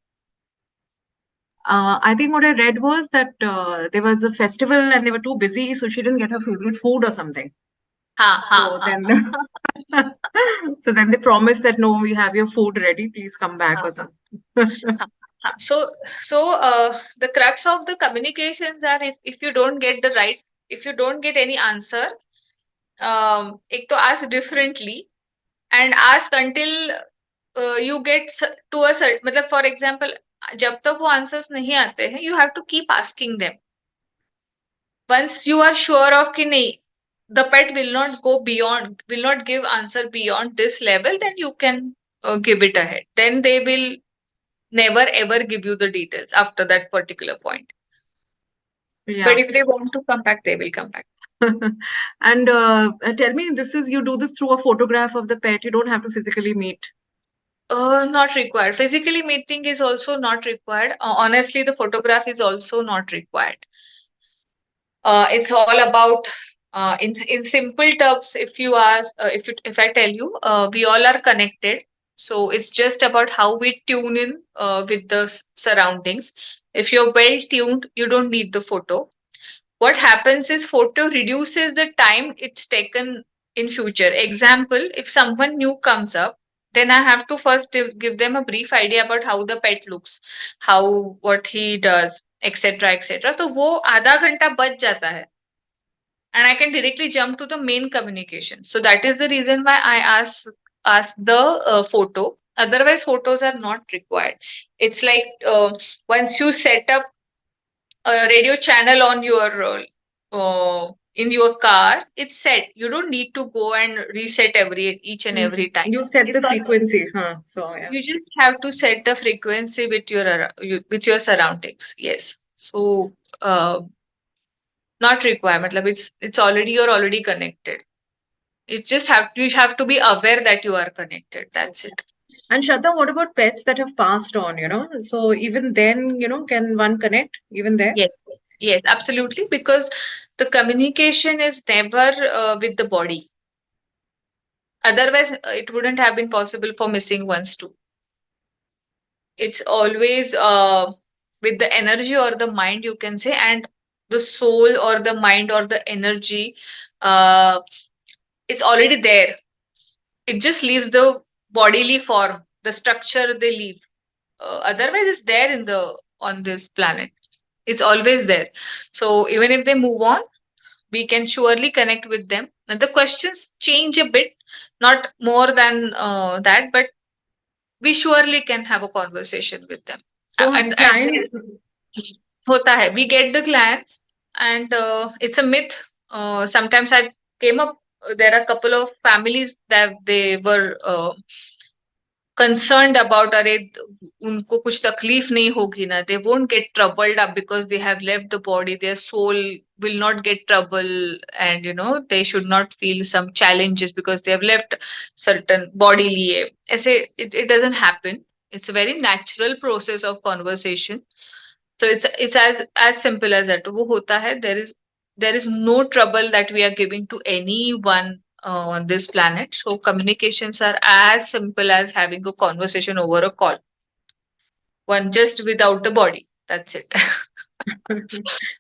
Speaker 1: I think what I read was that there was a festival and they were too busy, so she didn't get her favorite food or something. So then they promised that no, we have your food ready, please come back or something.
Speaker 2: So the crux of the communications are if you don't get if you don't get any answer, एक तो ask differently and ask until you get to a certain, मतलब for example, जब तक वो answers नहीं आते हैं, you have to keep asking them. Once you are sure of कि नहीं, the pet will not go beyond, will not give answer beyond this level, then you can give it ahead. Then they will never ever give you the details after that particular point.
Speaker 1: Yeah.
Speaker 2: But if they want to come back, they will come back.
Speaker 1: And tell me, you do this through a photograph of the pet. You don't have to physically meet.
Speaker 2: Not required. Physically meeting is also not required. Honestly, the photograph is also not required. It's all about in simple terms. If you ask, if I tell you, we all are connected. So it's just about how we tune in with the surroundings. If you're well tuned, you don't need the photo. What happens is photo reduces the time it's taken in future. Example, if someone new comes up, then I have to first give them a brief idea about how the pet looks, how what he does, etc etc. तो वो आधा घंटा बच जाता है, and I can directly jump to the main communication. So that is the reason why I ask the photo. Otherwise photos are not required. It's like once you set up a radio channel on your in your car, it's set. You don't need to go and reset each and every time.
Speaker 1: You set the
Speaker 2: It's all,
Speaker 1: frequency, huh? So yeah.
Speaker 2: you just have to set the frequency with with your surroundings. Yes. So not requirement. Like it's already, you're already connected. It just you have to be aware that you are connected. That's it.
Speaker 1: And Shraddha, what about pets that have passed on, So even then, can one connect even there?
Speaker 2: Yes. Yes, absolutely. Because the communication is never with the body. Otherwise, it wouldn't have been possible for missing ones too. It's always with the energy or the mind, you can say, and the soul or the mind or the energy, uh, it's already there. It just leaves the bodily form, the structure they leave. Otherwise, it's there on this planet. It's always there. So even if they move on, we can surely connect with them. And the questions change a bit, not more than that, but we surely can have a conversation with them.
Speaker 1: So
Speaker 2: And
Speaker 1: clients,
Speaker 2: होता है, we get the clients, and it's a myth. Sometimes I came up, there are a couple of families that they were concerned about, अरे उनको कुछ तकलीफ नहीं होगी ना, they won't get troubled up because they have left the body, their soul will not get trouble, and they should not feel some challenges because they have left certain body लिए ऐसे. It doesn't happen. It's a very natural process of conversation. So it's as simple as that. वो होता है. There is no trouble that we are giving to anyone on this planet. So communications are as simple as having a conversation over a call. One just without the body. That's it.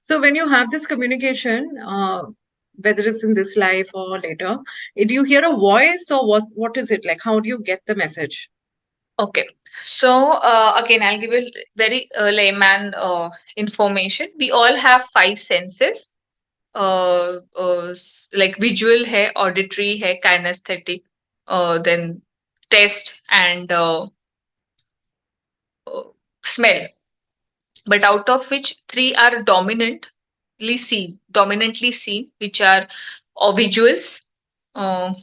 Speaker 1: So when you have this communication, whether it's in this life or later, do you hear a voice or what is it like? How do you get the message?
Speaker 2: Okay. So again, I'll give you very layman information. We all have 5 senses. Like visual hai, auditory hai, kinesthetic, then taste, and smell. But out of which 3 are dominantly seen, which are visuals, uh,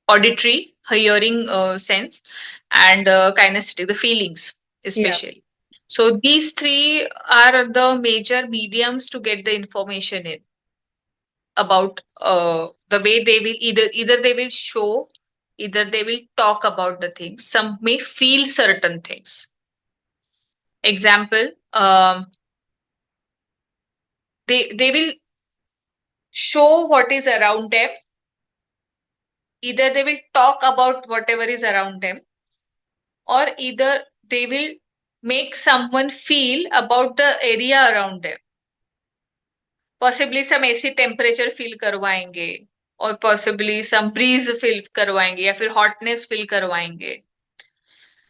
Speaker 2: auditory, hearing sense, and kinesthetic, the feelings especially. So these 3 are the major mediums to get the information in about the way they will either they will show, either they will talk about the things. Some may feel certain things. Example, they will show what is around them, either they will talk about whatever is around them, or either they will make someone feel about the area around them. Possibly some AC temperature feel करवाएंगे, और possibly some breeze feel करवाएंगे, या फिर hotness feel करवाएंगे,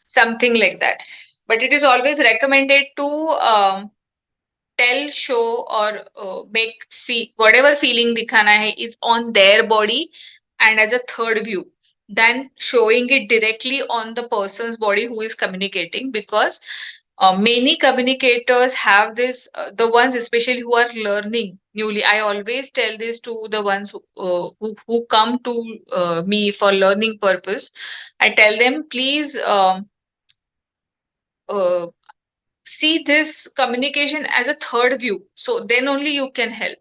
Speaker 2: something like that. But it is always recommended to tell, show, or make whatever feeling दिखाना है is on their body and as a third view, than showing it directly on the person's body who is communicating. Because many communicators have this, the ones especially who are learning newly. I always tell this to the ones who come to me for learning purpose. I tell them, please see this communication as a third view. So then only you can help.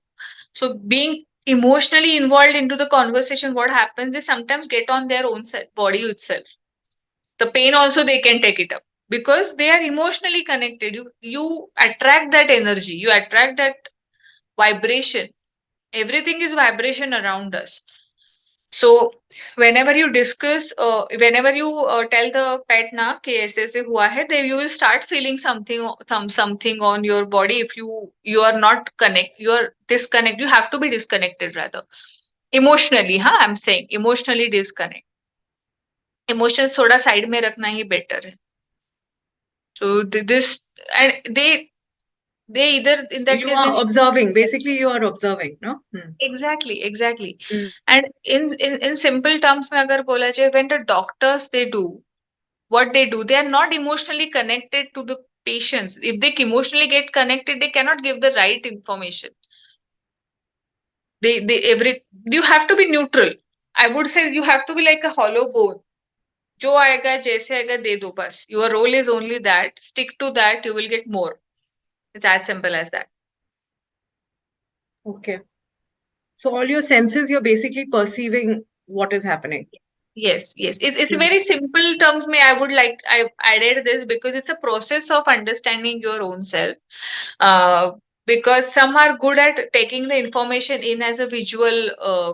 Speaker 2: So being emotionally involved into the conversation, what happens is sometimes get on their own body itself. The pain also they can take it up because they are emotionally connected. You attract that energy, you attract that vibration. Everything is vibration around us. So whenever you discuss, whenever you tell the pet na कि ऐसे ऐसे हुआ है, then you will start feeling something on your body. If you are not connect, you are disconnect. You have to be disconnected rather emotionally. हाँ, I'm saying emotionally disconnect. Emotions थोड़ा side में रखना ही better है. So this and they either in
Speaker 1: So
Speaker 2: that
Speaker 1: you
Speaker 2: case
Speaker 1: are
Speaker 2: means
Speaker 1: observing. Basically, you are observing, no?
Speaker 2: exactly.
Speaker 1: Hmm.
Speaker 2: And in simple terms में अगर बोला जाए, when the doctors they do what they do, they are not emotionally connected to the patients. If they emotionally get connected, they cannot give the right information. They every You have to be neutral. I would say you have to be like a hollow bone. जो आएगा जैसे आएगा दे दो बस. Your role is only that. Stick to that. You will get more. It's as simple as that.
Speaker 1: Okay. So all your senses, you're basically perceiving what is happening.
Speaker 2: Yes. It's
Speaker 1: Hmm.
Speaker 2: very simple terms. I added this because it's a process of understanding your own self. Uh, because some are good at taking the information in as a visual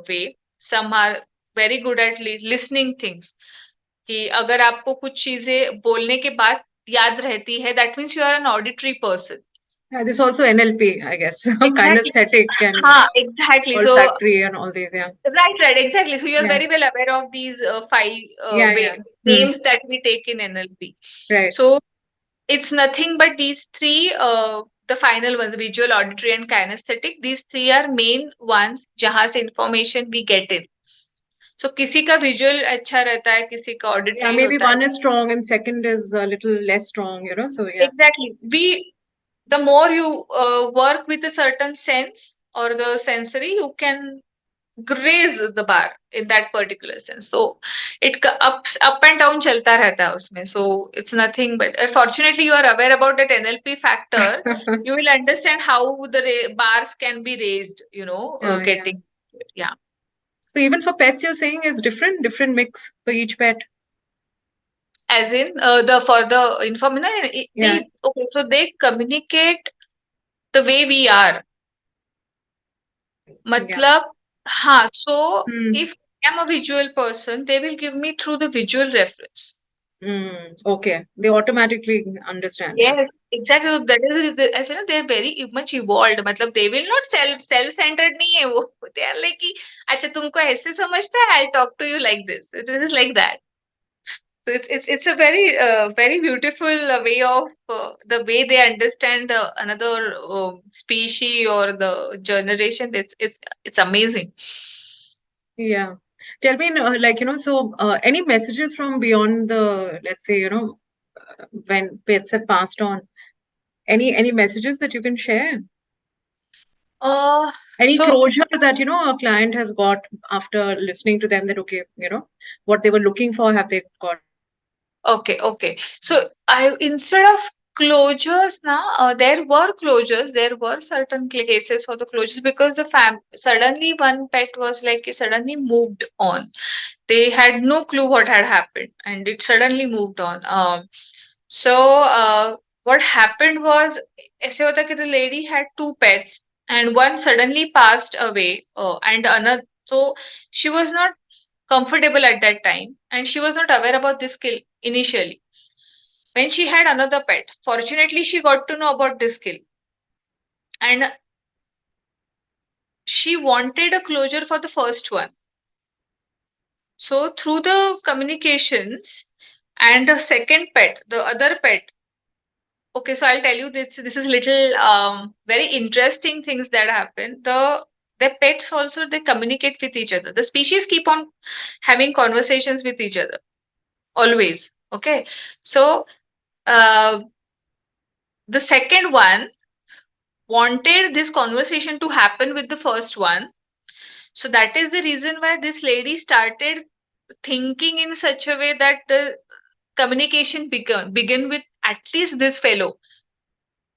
Speaker 2: way. Some are very good at listening things. कि अगर आपको कुछ चीजें बोलने के बाद याद रहती है, that means you are an auditory person.
Speaker 1: Yeah, this also NLP, I guess.
Speaker 2: Exactly.
Speaker 1: Kinesthetic and
Speaker 2: हाँ, exactly. So
Speaker 1: olfactory and all these. Yeah.
Speaker 2: right, exactly. So you're
Speaker 1: Yeah.
Speaker 2: very well aware of these five
Speaker 1: Yeah. Hmm.
Speaker 2: names that we take in NLP.
Speaker 1: Right.
Speaker 2: So it's nothing but these three, the final ones, visual, auditory, and kinesthetic. These three are main ones जहाँ से information we get in. So किसी का visual अच्छा रहता है, किसी का
Speaker 1: Yeah,
Speaker 2: auditory
Speaker 1: maybe
Speaker 2: होता है.
Speaker 1: one is strong and second is a little less strong, So yeah.
Speaker 2: Exactly. The more you work with a certain sense or the sensory, you can raise the bar in that particular sense. So up and down chalta रहता है उसमें. So it's nothing but fortunately you are aware about that NLP factor. You will understand how the bars can be raised.
Speaker 1: Yeah.
Speaker 2: Getting yeah.
Speaker 1: So even for pets, you're saying it's different mix for each pet.
Speaker 2: As in the for the information,
Speaker 1: Yeah.
Speaker 2: so they communicate the way we are.
Speaker 1: Yeah.
Speaker 2: मतलब हाँ, so
Speaker 1: Hmm.
Speaker 2: if I'm a visual person, they will give me through the visual reference.
Speaker 1: Okay. They automatically understand. Yeah.
Speaker 2: Yes, exactly. So that is ऐसे ना they're very much evolved. मतलब they will not self-centered नहीं है वो. They are like कि अच्छा तुमको ऐसे समझता है, I'll talk to you like this. It is like that. So it's a very beautiful way of the way they understand another species or the generation. It's amazing.
Speaker 1: Yeah. Tell me, so any messages from beyond the, let's say, when pets have passed on, any messages that you can share? Any
Speaker 2: So
Speaker 1: closure that, a client has got after listening to them that, okay, what they were looking for, have they got?
Speaker 2: okay. So I instead of closures now, there were closures. There were certain cases for the closures because the suddenly one pet was like suddenly moved on. They had no clue what had happened, and it suddenly moved on. So what happened was, ऐसे होता कि the lady had two pets, and one suddenly passed away, and another. So she was not comfortable at that time, and she was not aware about this skill initially. When she had another pet, fortunately, she got to know about this skill, and she wanted a closure for the first one. So through the communications and the second pet, the other pet. Okay, so I'll tell you this. This is little very interesting things that happen. The pets also they communicate with each other. The species keep on having conversations with each other always. Okay, so uh, the second one wanted this conversation to happen with the first one. So that is the reason why this lady started thinking in such a way that the communication begin with at least this fellow.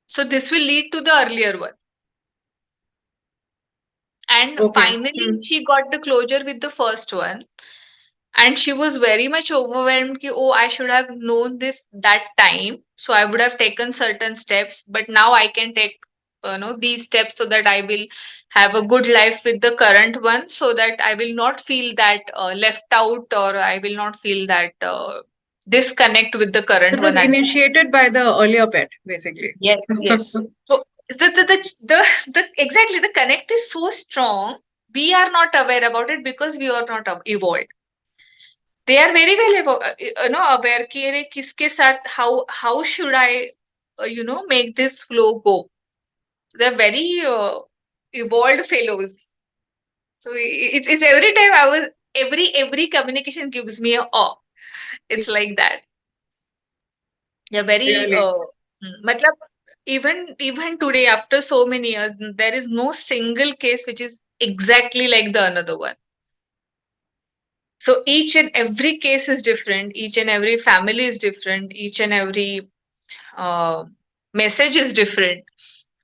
Speaker 2: So this will lead to the earlier one. And
Speaker 1: Okay.
Speaker 2: finally, she got the closure with the first one. And she was very much overwhelmed. Ki, oh, I should have known this that time. So I would have taken certain steps. But now I can take these steps so that I will have a good life with the current one. So that I will not feel that left out, or I will not feel that disconnect with the current
Speaker 1: It was
Speaker 2: one.
Speaker 1: initiated by the earlier pet, basically.
Speaker 2: Yes, yes. So the exactly, the connect is so strong. We are not aware about it because we are not evolved. They are very well aware कि अरे किसके साथ how should I make this flow go. They're very evolved fellows. So it's every time I was every communication gives me a awe. It's like that. They're very
Speaker 1: Really.
Speaker 2: matlab, even today after so many years there is no single case which is exactly like the another one. So each and every case is different, each and every family is different, each and every uh, message is different.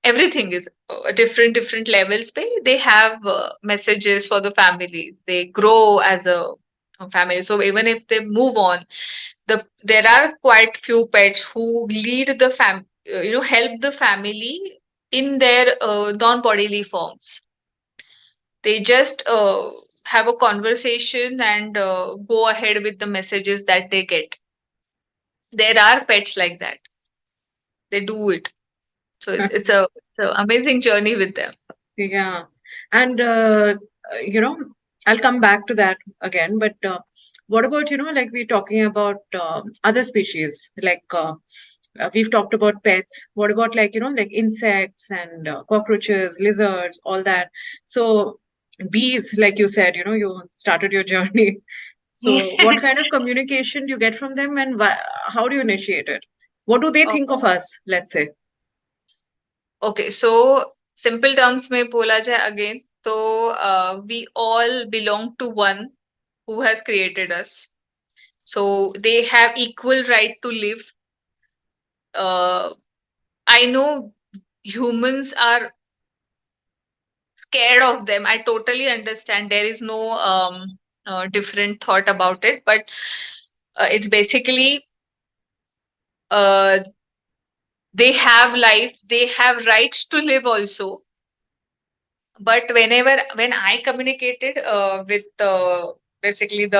Speaker 2: Everything is different levels. They have messages for the family. They grow as a family. So even if they move on, there are quite few pets who lead the help the family in their non-bodily forms. They just have a conversation and go ahead with the messages that they get. There are pets like that. They do it. So it's a amazing journey with them.
Speaker 1: Yeah. And, you know, I'll come back to that again. But what about, like we're talking about other species, like we've talked about pets. What about like insects and cockroaches, lizards, all that. So bees, like you said, you started your journey. So what kind of communication do you get from them, and how do you initiate it? What do they think of us, let's say?
Speaker 2: Okay, so simple terms में बोला जाए again, so we all belong to one who has created us. So they have equal right to live. I know humans are scared of them. I totally understand. There is no different thought about it, but it's basically uh, they have life, they have rights to live also. But when I communicated with basically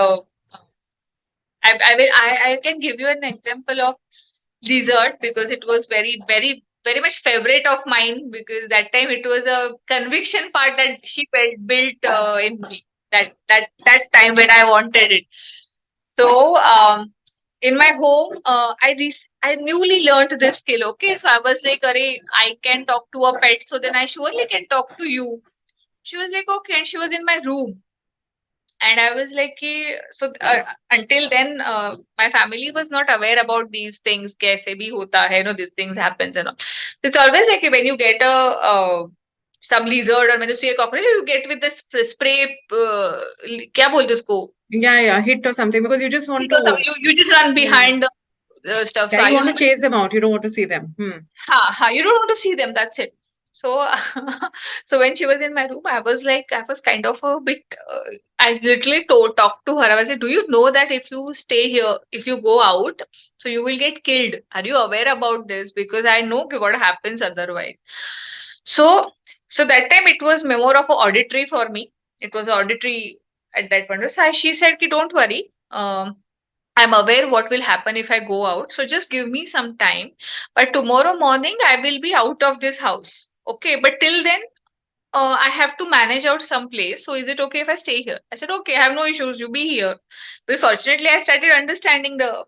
Speaker 2: I can give you an example of lizard because it was very much favorite of mine, because that time it was a conviction part that she built in me, that time when I wanted it. So in my home, I newly learned this skill. Okay, so I was like, "Arey, I can talk to a pet, so then I surely can talk to you." She was like, "Okay," and she was in my room. And I was like, so until then, my family was not aware about these things. Kaise bhi hota hai, these things happens and all. So it's always like when you get some lizard or when you see a cockroach, you get with this spray. क्या बोलते उसको?
Speaker 1: Yeah, hit or something, because you just want to.
Speaker 2: You just run behind the stuff.
Speaker 1: Yeah,
Speaker 2: So I
Speaker 1: you want
Speaker 2: used
Speaker 1: to chase them out. You don't want to see them.
Speaker 2: you don't want to see them. That's it. So, so when she was in my room, I was kind of a bit. I literally talked to her. I was like, "Do you know that if you stay here, if you go out, so you will get killed? Are you aware about this? Because I know what happens otherwise." So, so that time it was more of a auditory for me. It was auditory at that point. So she said, "Ki don't worry. I'm aware what will happen if I go out. So just give me some time. But tomorrow morning, I will be out of this house. Okay. But till then, I have to manage out some place. So is it okay if I stay here?" I said, "Okay, I have no issues. You be here." But fortunately, I started understanding the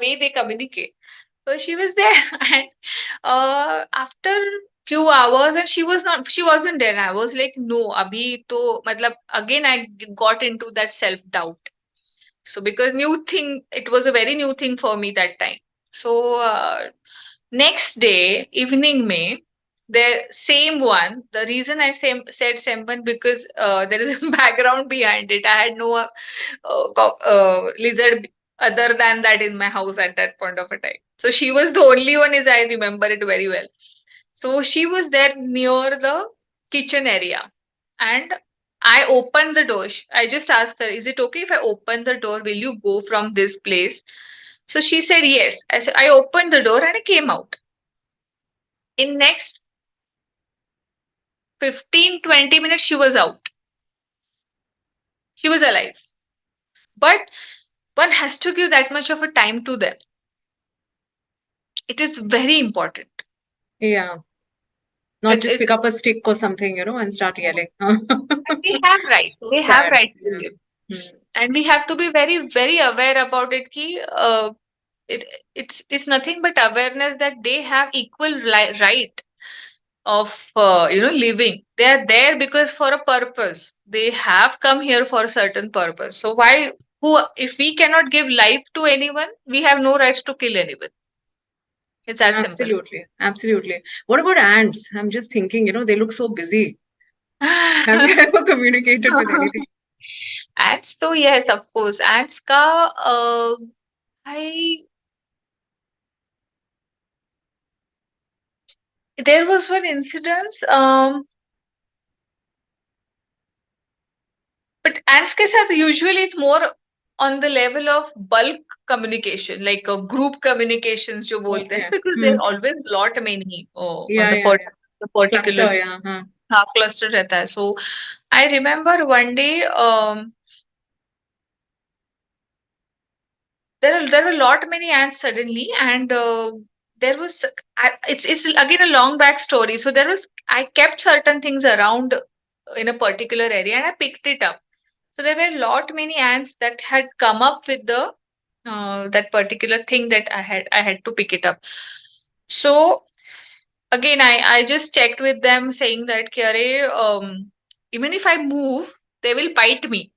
Speaker 2: way they communicate. So she was there, and after few hours, and she wasn't there. I was like, "No, abhi to, matlab, again I got into that self doubt. So because new thing, it was a very new thing for me that time. So next day evening May, the same one. The reason I said same one because there is a background behind it. I had no lizard other than that in my house at that point of a time. So she was the only one, as I remember it very well. So she was there near the kitchen area, and I opened the door. I just asked her, "Is it okay if I open the door? Will you go from this place?" So she said yes. I opened the door and I came out. In next 15-20 minutes, she was out. She was alive. But one has to give that much of a time to them. It is very important.
Speaker 1: Yeah. Not just
Speaker 2: It's
Speaker 1: pick up a stick or something, and start yelling.
Speaker 2: they have right. They have
Speaker 1: Sad.
Speaker 2: right to
Speaker 1: Yeah.
Speaker 2: live.
Speaker 1: Hmm.
Speaker 2: And we have to be very, very aware about it. It, it's nothing but awareness that they have equal right of living. They are there because for a purpose. They have come here for a certain purpose. So why who if we cannot give life to anyone, we have no rights to kill anyone. It's that simple.
Speaker 1: Absolutely. Absolutely. What about ants? I'm just thinking, they look so busy. Have you ever communicated with anything?
Speaker 2: Ants, so yes, of course. Ants ka I there was one incident. But ants के साथ usually it's more on the level of bulk communication, like group communications जो बोलते हैं,
Speaker 1: Okay.
Speaker 2: because there
Speaker 1: Hmm.
Speaker 2: are always lot many on
Speaker 1: Yeah, yeah, yeah.
Speaker 2: the particular
Speaker 1: Cluster, yeah. Huh.
Speaker 2: हाँ cluster रहता है. So I remember one day there were lot many ants suddenly, and there was it's again a long back story. So there was I kept certain things around in a particular area and I picked it up. So there were lot many ants that had come up with the that particular thing that I had to pick it up. So again I just checked with them saying that कि अरे even if I move they will bite me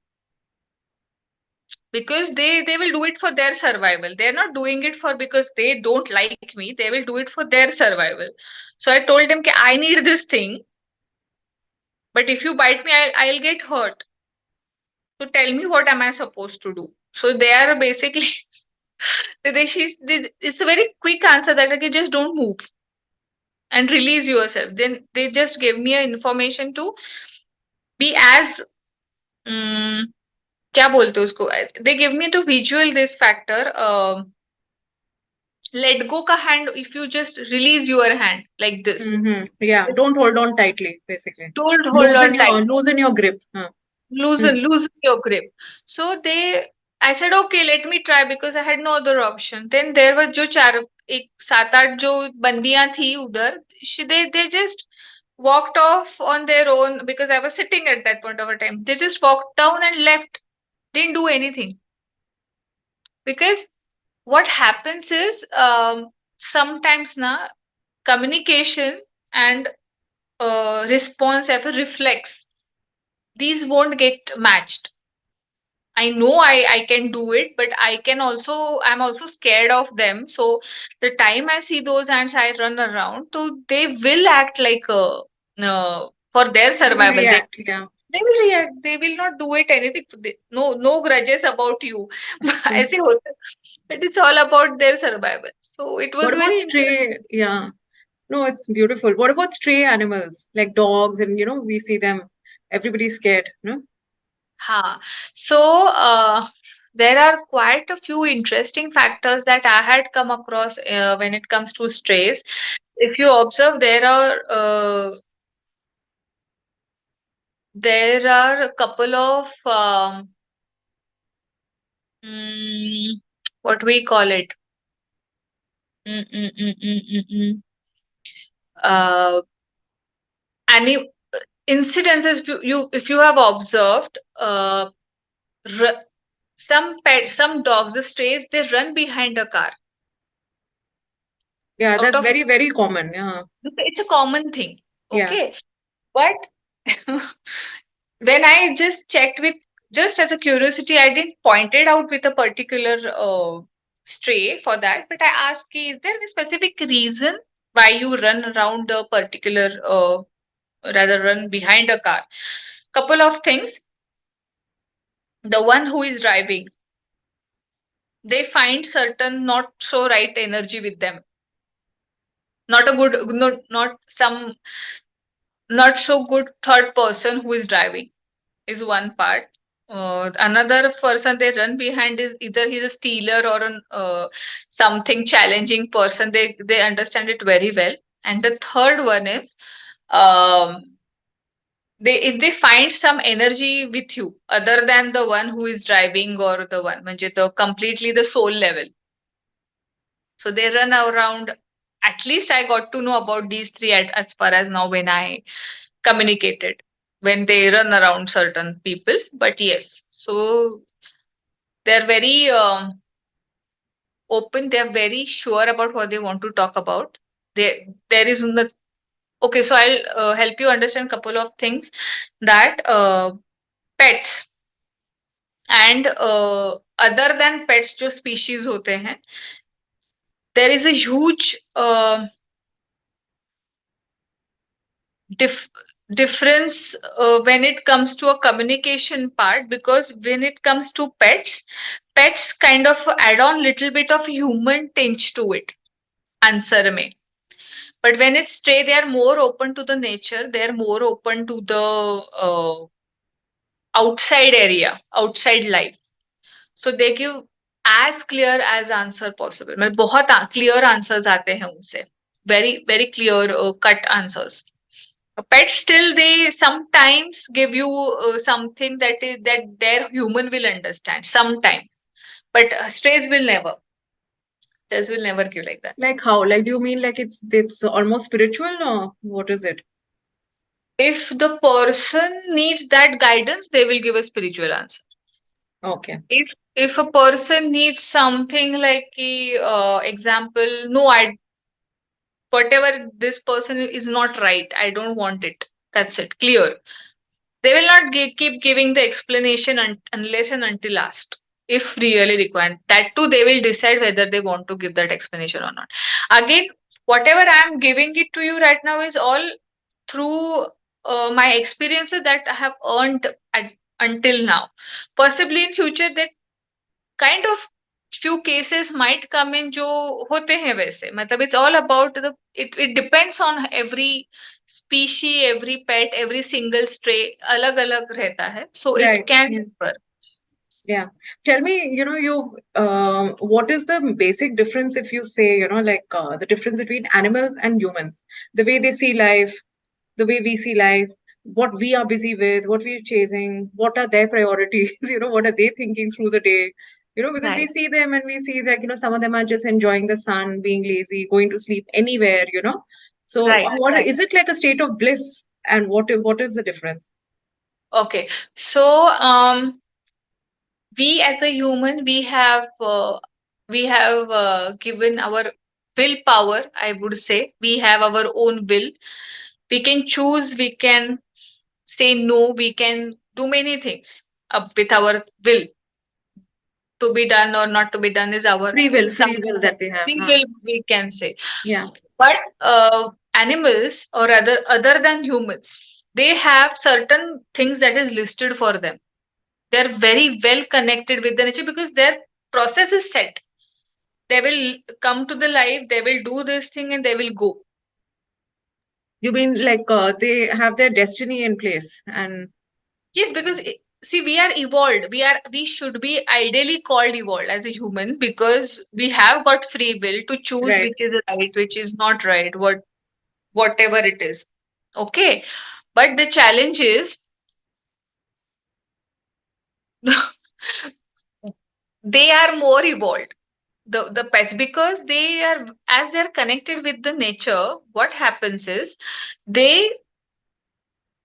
Speaker 2: because they will do it for their survival. They're not doing it for because they don't like me. They will do it for their survival. So I told them कि I need this thing, but if you bite me I'll get hurt. So tell me what am I supposed to do? So they are basically it's a very quick answer that okay, just don't move and release yourself. Then they just gave me a information to be as क्या बोलते हैं उसको they give me to visual this factor let go ka hand if you just release your hand like this.
Speaker 1: Mm-hmm. Yeah. Don't hold on tightly, basically.
Speaker 2: Don't hold on tight.
Speaker 1: Loosen your grip. Huh. Hmm.
Speaker 2: Loosen your grip. So I said okay let me try because I had no other option. Then there were जो चार एक सात आठ जो बंदियां थी उधर they just walked off on their own because I was sitting at that point of a time. They just walked down and left. Didn't do anything because what happens is sometimes na communication and response ever reflex. These won't get matched. I know I can do it, but I'm also scared of them. So the time I see those ants, I run around. So they will act like for their
Speaker 1: They will
Speaker 2: survival.
Speaker 1: react. Yeah.
Speaker 2: They will react. They will not do it anything. No grudges about you.
Speaker 1: Hmm.
Speaker 2: ऐसे होता है. But it's all about their survival. So it was
Speaker 1: What about
Speaker 2: very interesting.
Speaker 1: stray? Yeah. No, it's beautiful. What about stray animals like dogs? And, we see them. Everybody's scared. No?
Speaker 2: Huh. So there are quite a few interesting factors that I had come across when it comes to strays. If you observe, there are a couple of mm, what we call it mm, mm, mm, mm, mm, mm. Uh, any incidences if you have observed r- some dogs the strays they run behind a car
Speaker 1: Yeah,
Speaker 2: out
Speaker 1: that's
Speaker 2: of
Speaker 1: very, very common. Yeah.
Speaker 2: it's a common thing.
Speaker 1: Yeah.
Speaker 2: Okay, but when I just checked with just as a curiosity, I didn't point it out with a particular stray for that, but I asked, is there any specific reason why you run around a particular, rather run behind a car? Couple of things. The one who is driving, they find certain not so right energy with them. Not a good, not some, not so good third person who is driving is one part. Another person they run behind is either he's a stealer or an something challenging person. They understand it very well. And the third one is, um, they if they find some energy with you other than the one who is driving or the one म्हणजे the completely the soul level. So they run around. At least I got to know about these three as far as now when I communicated, when they run around certain people. But yes, so they're very open. They're very sure about what they want to talk about. There is the okay. So I'll help you understand couple of things that pets and other than pets जो species होते हैं, there is a huge dif- difference when it comes to a communication part, because when it comes to pets kind of add on little bit of human tinge to it answer में. But when it's stray, they are more open to the nature, they are more open to the outside area, outside life. So they give as clear as answer possible. मतलब बहुत clear answers आते हैं उनसे, very very clear cut answers. Pets still they sometimes give you something that their human will understand sometimes, but strays will never. Strays will never give like that.
Speaker 1: Like how? Like, do you mean like it's almost spiritual, or what is it?
Speaker 2: If the person needs that guidance, they will give a spiritual answer.
Speaker 1: Okay.
Speaker 2: If a person needs something like example, no, I whatever this person is not right, I don't want it. That's it. Clear. They will not keep giving the explanation unless and until asked. If really required, that too they will decide whether they want to give that explanation or not. Again, whatever I am giving it to you right now is all through my experiences that I have earned until now. Possibly in future that kind of few cases might come in जो होते हैं वैसे. मतलब it's all about it depends on every species, every pet, every single stray अलग अलग रहता है. So it
Speaker 1: Right.
Speaker 2: can
Speaker 1: Yeah.
Speaker 2: differ.
Speaker 1: Yeah. Tell me, what is the basic difference if you say, like the difference between animals and humans, the way they see life, the way we see life, what we are busy with, what we're chasing, what are their priorities, what are they thinking through the day, because we
Speaker 2: Right.
Speaker 1: see them and we see that, some of them are just enjoying the sun, being lazy, going to sleep anywhere. So
Speaker 2: Right.
Speaker 1: what is it like a state of bliss, and what is the difference?
Speaker 2: Okay. So we as a human we have given our willpower. I would say we have our own will. We can choose. We can say no, we can do many things with our will. To be done or not to be done is our
Speaker 1: Free will that we have.
Speaker 2: free will, we can say.
Speaker 1: Yeah.
Speaker 2: But animals or other than humans, they have certain things that is listed for them. They're very well connected with the nature because their process is set. They will come to the life, they will do this thing and they will go.
Speaker 1: You mean like they have their destiny in place, and
Speaker 2: Yes, because see, we are evolved. We should be ideally called evolved as a human because we have got free will to choose
Speaker 1: right.
Speaker 2: which is right, which is not right, whatever it is. Okay, but the challenge is they are more evolved. The pets, because they are, as they're connected with the nature, what happens is they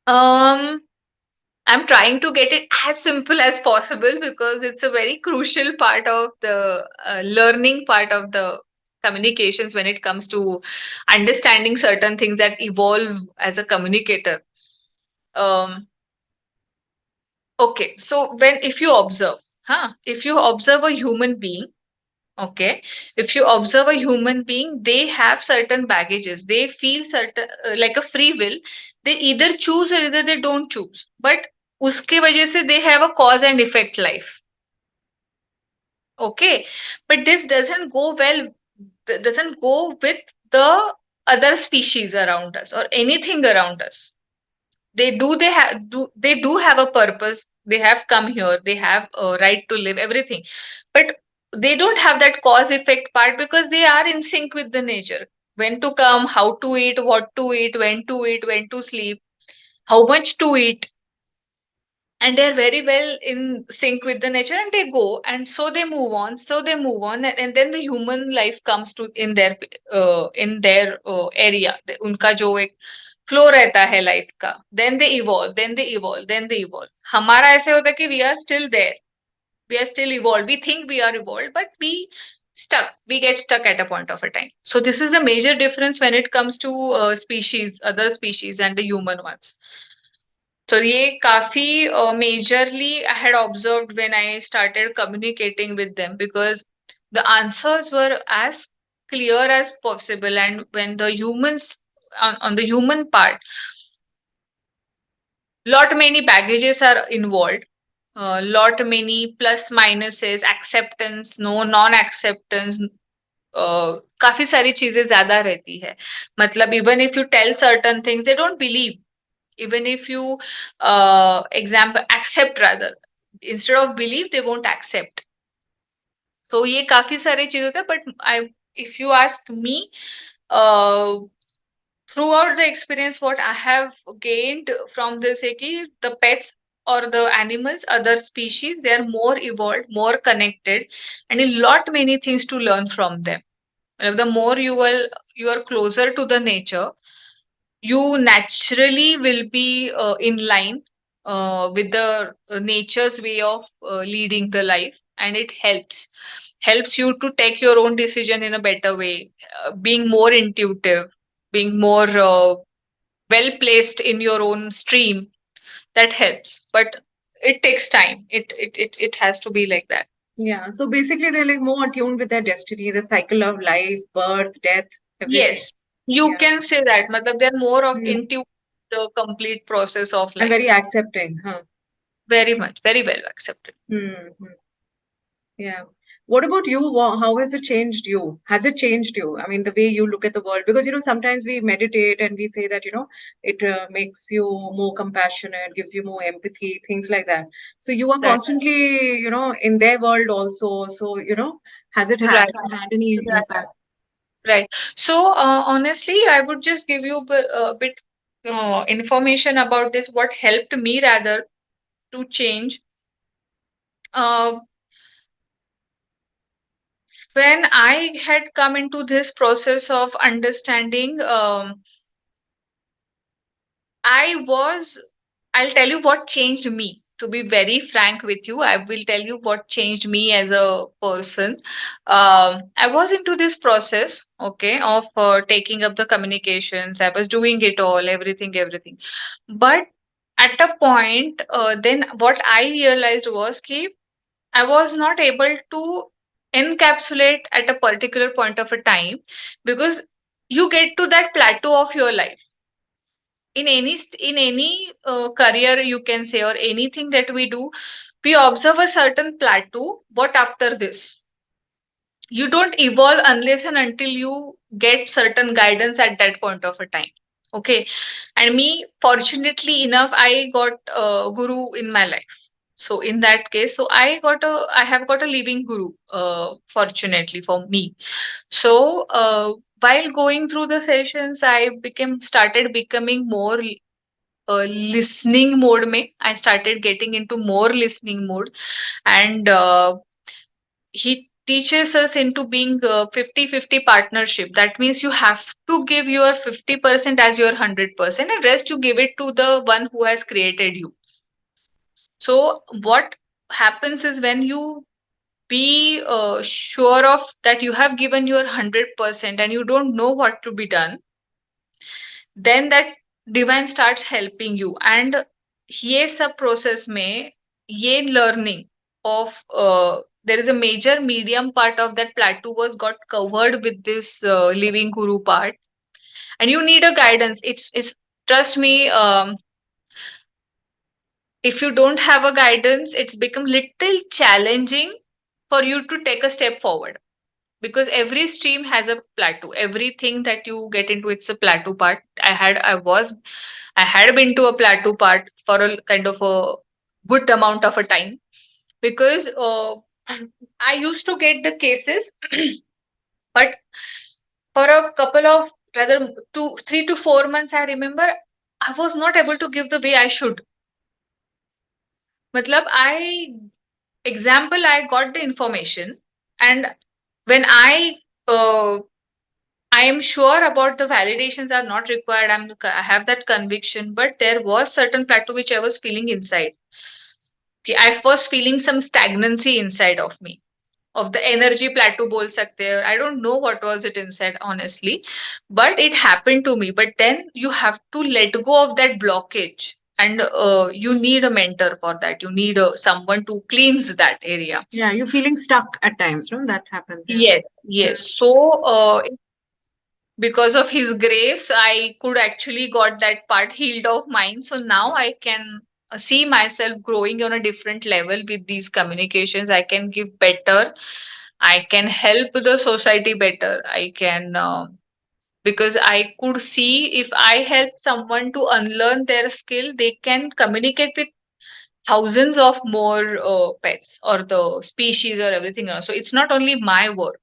Speaker 2: um I'm trying to get it as simple as possible because it's a very crucial part of the learning part of the communications when it comes to understanding certain things that evolve as a communicator. Um, okay, so when if you observe, if you observe a human being, okay, if you observe a human being, they have certain baggages. They feel certain like a free will. They either choose or either they don't choose. But उसके वजह से they have a cause and effect life. Okay, but this doesn't go with the other species around us or anything around us. They do have a purpose. They have come here. They have a right to live. Everything, but they don't have that cause effect part because they are in sync with the nature. When to come, how to eat, what to eat, when to sleep, how much to eat, and they're very well in sync with the nature, and they go, and so they move on, and then the human life comes to in their area. उनका जो एक flow रहता है life का, then they evolve. हमारा ऐसे होता है कि we are still there, we are still evolved, we think we are evolved, but we get stuck at a point of a time. So this is the major difference when it comes to other species and the human ones. So ये काफी majorly I had observed when I started communicating with them, because the answers were as clear as possible, and when the humans on the human part, lot many baggages are involved, lot many plus minuses, acceptance, no non acceptance, काफी सारी चीजें ज्यादा रहती है. मतलब even if you tell certain things, they don't believe. Even if you example accept, rather, instead of believe, they won't accept. So ये काफी सारी चीज होता है, but I if you ask me, uh, throughout the experience, what I have gained from this is कि the pets or the animals, other species, they are more evolved, more connected, and a lot many things to learn from them. The more you are closer to the nature, you naturally will be in line with the nature's way of leading the life, and it helps you to take your own decision in a better way, being more intuitive, being more well placed in your own stream. That helps, but it takes time. It has to be like that.
Speaker 1: Yeah, so basically they're like more attuned with their destiny, the cycle of life, birth, death, everything.
Speaker 2: Yes, you
Speaker 1: Yeah.
Speaker 2: can say that. Matlab, they're more of
Speaker 1: Hmm.
Speaker 2: into the complete process of
Speaker 1: And
Speaker 2: life.
Speaker 1: very accepting, huh?
Speaker 2: Very much, very well accepted.
Speaker 1: Hmm. Yeah. What about you? How has it changed you? Has it changed you? I mean, the way you look at the world, because sometimes we meditate and we say that it makes you more compassionate, gives you more empathy, things like that. So you are
Speaker 2: Right.
Speaker 1: constantly, in their world also. So, has it
Speaker 2: Right.
Speaker 1: had any
Speaker 2: Right.
Speaker 1: impact?
Speaker 2: Right. So, honestly, I would just give you a bit information about this. What helped me rather to change. Uh, when I had come into this process of understanding, I'll tell you what changed me. To be very frank with you, I will tell you what changed me as a person. I was into this process, okay, of taking up the communications. I was doing it all, everything. But at a point, then what I realized was that I was not able to encapsulate at a particular point of a time, because you get to that plateau of your life in any career, you can say, or anything that we do, we observe a certain plateau. What after this? You don't evolve unless and until you get certain guidance at that point of a time. Okay, and me, fortunately enough, I got a guru in my life. So in that case, I have got a living guru, fortunately for me. So while going through the sessions, I became started becoming more listening mode में. I started getting into more listening mode, and he teaches us into being 50-50 partnership. That means you have to give your 50% as your 100%, and rest you give it to the one who has created you. So what happens is, when you be sure of that you have given your 100% and you don't know what to be done, then that divine starts helping you. And ये सब process में ये learning of there is a major medium part of that plateau was got covered with this living guru part, and you need a guidance. It's trust me, if you don't have a guidance, it's become little challenging for you to take a step forward, because every stream has a plateau. Everything that you get into, it's a plateau part. I had been to a plateau part for a kind of a good amount of a time, because I used to get the cases, but for a couple of, rather 3 to 4 months, I remember I was not able to give the way I should. Matlab, I got the information, and when I am sure about the validations are not required. I have that conviction, but there was certain plateau which I was feeling inside. Okay, I was feeling some stagnancy inside of me, of the energy plateau bol sakte hai. I don't know what was it inside, honestly, but it happened to me. But then you have to let go of that blockage, and you need a mentor for that. You need someone to cleanse that area.
Speaker 1: Yeah, you're feeling stuck at times, no? That happens. Yeah.
Speaker 2: Yes, yes. So because of his grace, I could actually got that part healed of mine. So now I can see myself growing on a different level with these communications. I can give better. I can help the society better. I can, because I could see if I help someone to unlearn their skill, they can communicate with thousands of more pets or the species or everything else. So it's not only my work.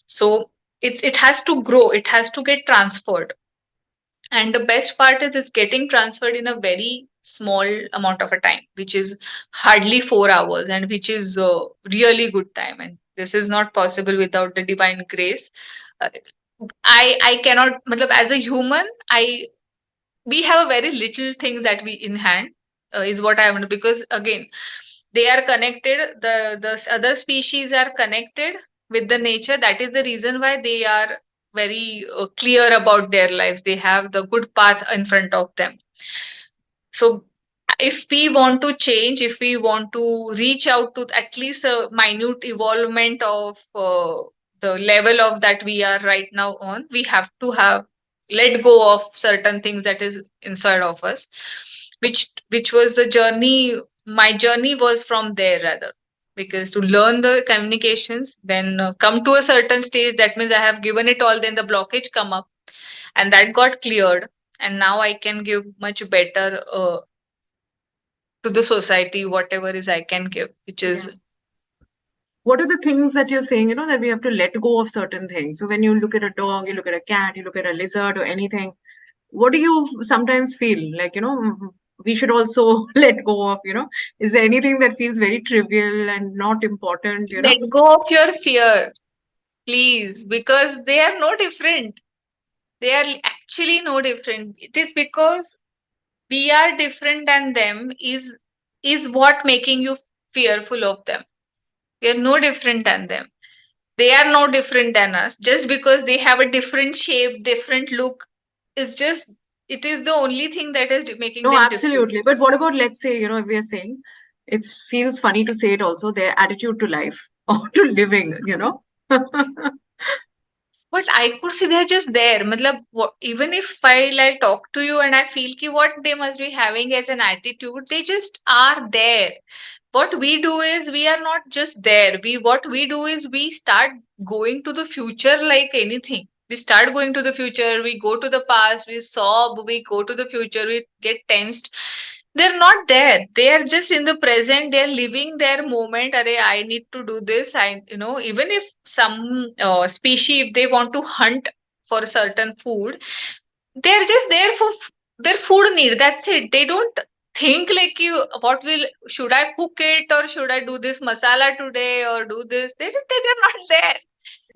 Speaker 2: So it has to grow. It has to get transferred. And the best part is it's getting transferred in a very small amount of a time, which is hardly 4 hours, and which is really good time. And this is not possible without the divine grace. Uh, I cannot, matlab, as a human, we have a very little things that we in hand, is what I want, because again, they are connected. The other species are connected with the nature. That is the reason why they are very clear about their lives. They have the good path in front of them. So if we want to change, if we want to reach out to at least a minute evolvement of the level of that we are right now on, we have to have let go of certain things that is inside of us, which was the journey. My journey was from there, rather, because to learn the communications, then come to a certain stage, that means I have given it all, then the blockage come up, and that got cleared, and now I can give much better to the society whatever is I can give, which is.
Speaker 1: Yeah. What are the things that you're saying, that we have to let go of certain things? So when you look at a dog, you look at a cat, you look at a lizard or anything, what do you sometimes feel like, we should also let go of, is there anything that feels very trivial and not important,
Speaker 2: Let go of your fear, please, because they are no different. They are actually no different. It is because we are different than them is what making you fearful of them. We are no different than them. They are no different than us. Just because they have a different shape, different look, it's just it is the only thing that is making
Speaker 1: No,
Speaker 2: them different.
Speaker 1: absolutely. But what about, let's say, if we are saying, it feels funny to say it also, their attitude to life or to living.
Speaker 2: But I could see they're just there. Matlab, even if I like talk to you and I feel ki what they must be having as an attitude, they just are there. What we do is we are not just there. What we do is we start going to the future like anything. We start going to the future, we go to the past, we sob, we go to the future, we get tensed. They're not there. They are just in the present. They're living their moment. Arey, I need to do this. Even if some species, if they want to hunt for certain food, they're just there for their food need. That's it. They don't think like should I cook it, or should I do this masala today, or do this. They're not there.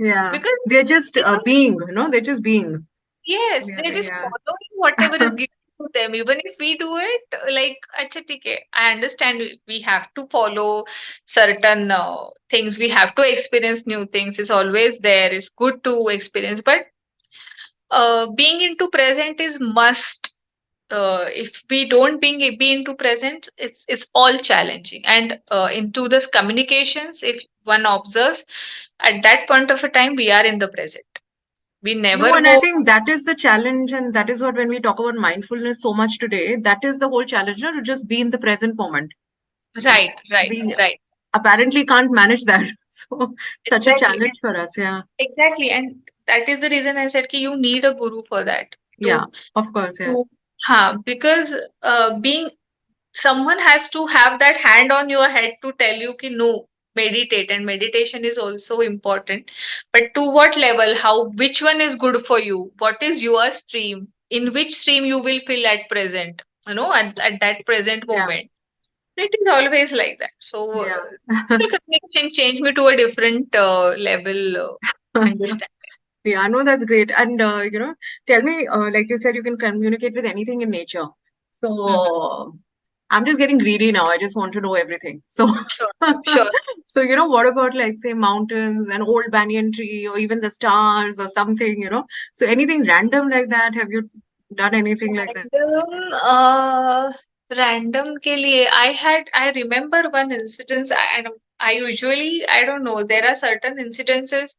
Speaker 1: Yeah,
Speaker 2: Because
Speaker 1: they're just being, they're just being.
Speaker 2: yes,
Speaker 1: Yeah,
Speaker 2: they're just
Speaker 1: yeah.
Speaker 2: following whatever is given to them. Even if we do it, like, acha, theek hai, I understand we have to follow certain things. We have to experience new things. It's always there. It's good to experience, but being into present is must. If we don't be into present, it's all challenging. And into this communications, if one observes, at that point of a time, we are in the present. We
Speaker 1: No,
Speaker 2: never
Speaker 1: and I
Speaker 2: go.
Speaker 1: think that is the challenge, and that is what, when we talk about mindfulness so much today, that is the whole challenge, to just be in the present moment.
Speaker 2: Right, right,
Speaker 1: We
Speaker 2: right.
Speaker 1: apparently can't manage that. So such a
Speaker 2: Exactly.
Speaker 1: challenge for us. Yeah.
Speaker 2: Exactly. And that is the reason I said ki you need a guru for that.
Speaker 1: Yeah.
Speaker 2: To,
Speaker 1: Of course. Yeah.
Speaker 2: to because being someone has to have that hand on your head to tell you ki no, meditate, and meditation is also important. But to what level, how, which one is good for you, what is your stream, in which stream you will feel at present, at that present
Speaker 1: Yeah.
Speaker 2: moment. It is always like that. So
Speaker 1: Yeah.
Speaker 2: communication changed me to a different level. Understand.
Speaker 1: Yeah, no, that's great. And tell me, like you said, you can communicate with anything in nature.
Speaker 2: Mhm.
Speaker 1: So I'm just getting greedy now. I just want to know everything. So,
Speaker 2: Sure, sure.
Speaker 1: so what about like say mountains, an old banyan tree, or even the stars or something, So anything random like that? Have you done anything like that?
Speaker 2: Random, random के लिए I remember one incident, and I usually, I don't know, there are certain incidences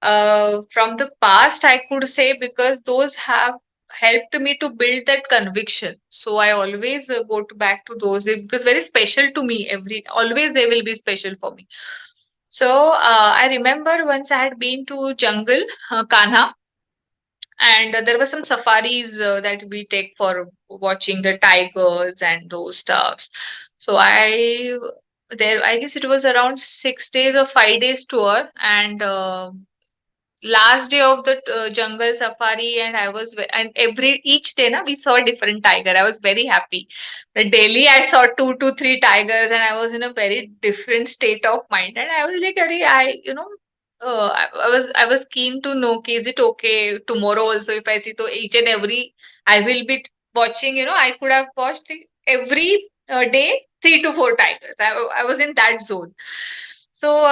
Speaker 2: from the past, I could say, because those have helped me to build that conviction. So I always go back to those because very special to me. Always they will be special for me. So I remember once I had been to jungle, Kanha, and there were some safaris that we take for watching the tigers and those stuffs. So I guess it was around 6 days or 5 days tour, and last day of the jungle safari, and and every each day na, we saw a different tiger. I was very happy, but daily I saw 2 to 3 tigers, and I was in a very different state of mind, and I was like, I was keen to know, okay, is it okay tomorrow also if I see, to each and every I will be watching, I could have watched every day 3 to 4 tigers. I was in that zone. So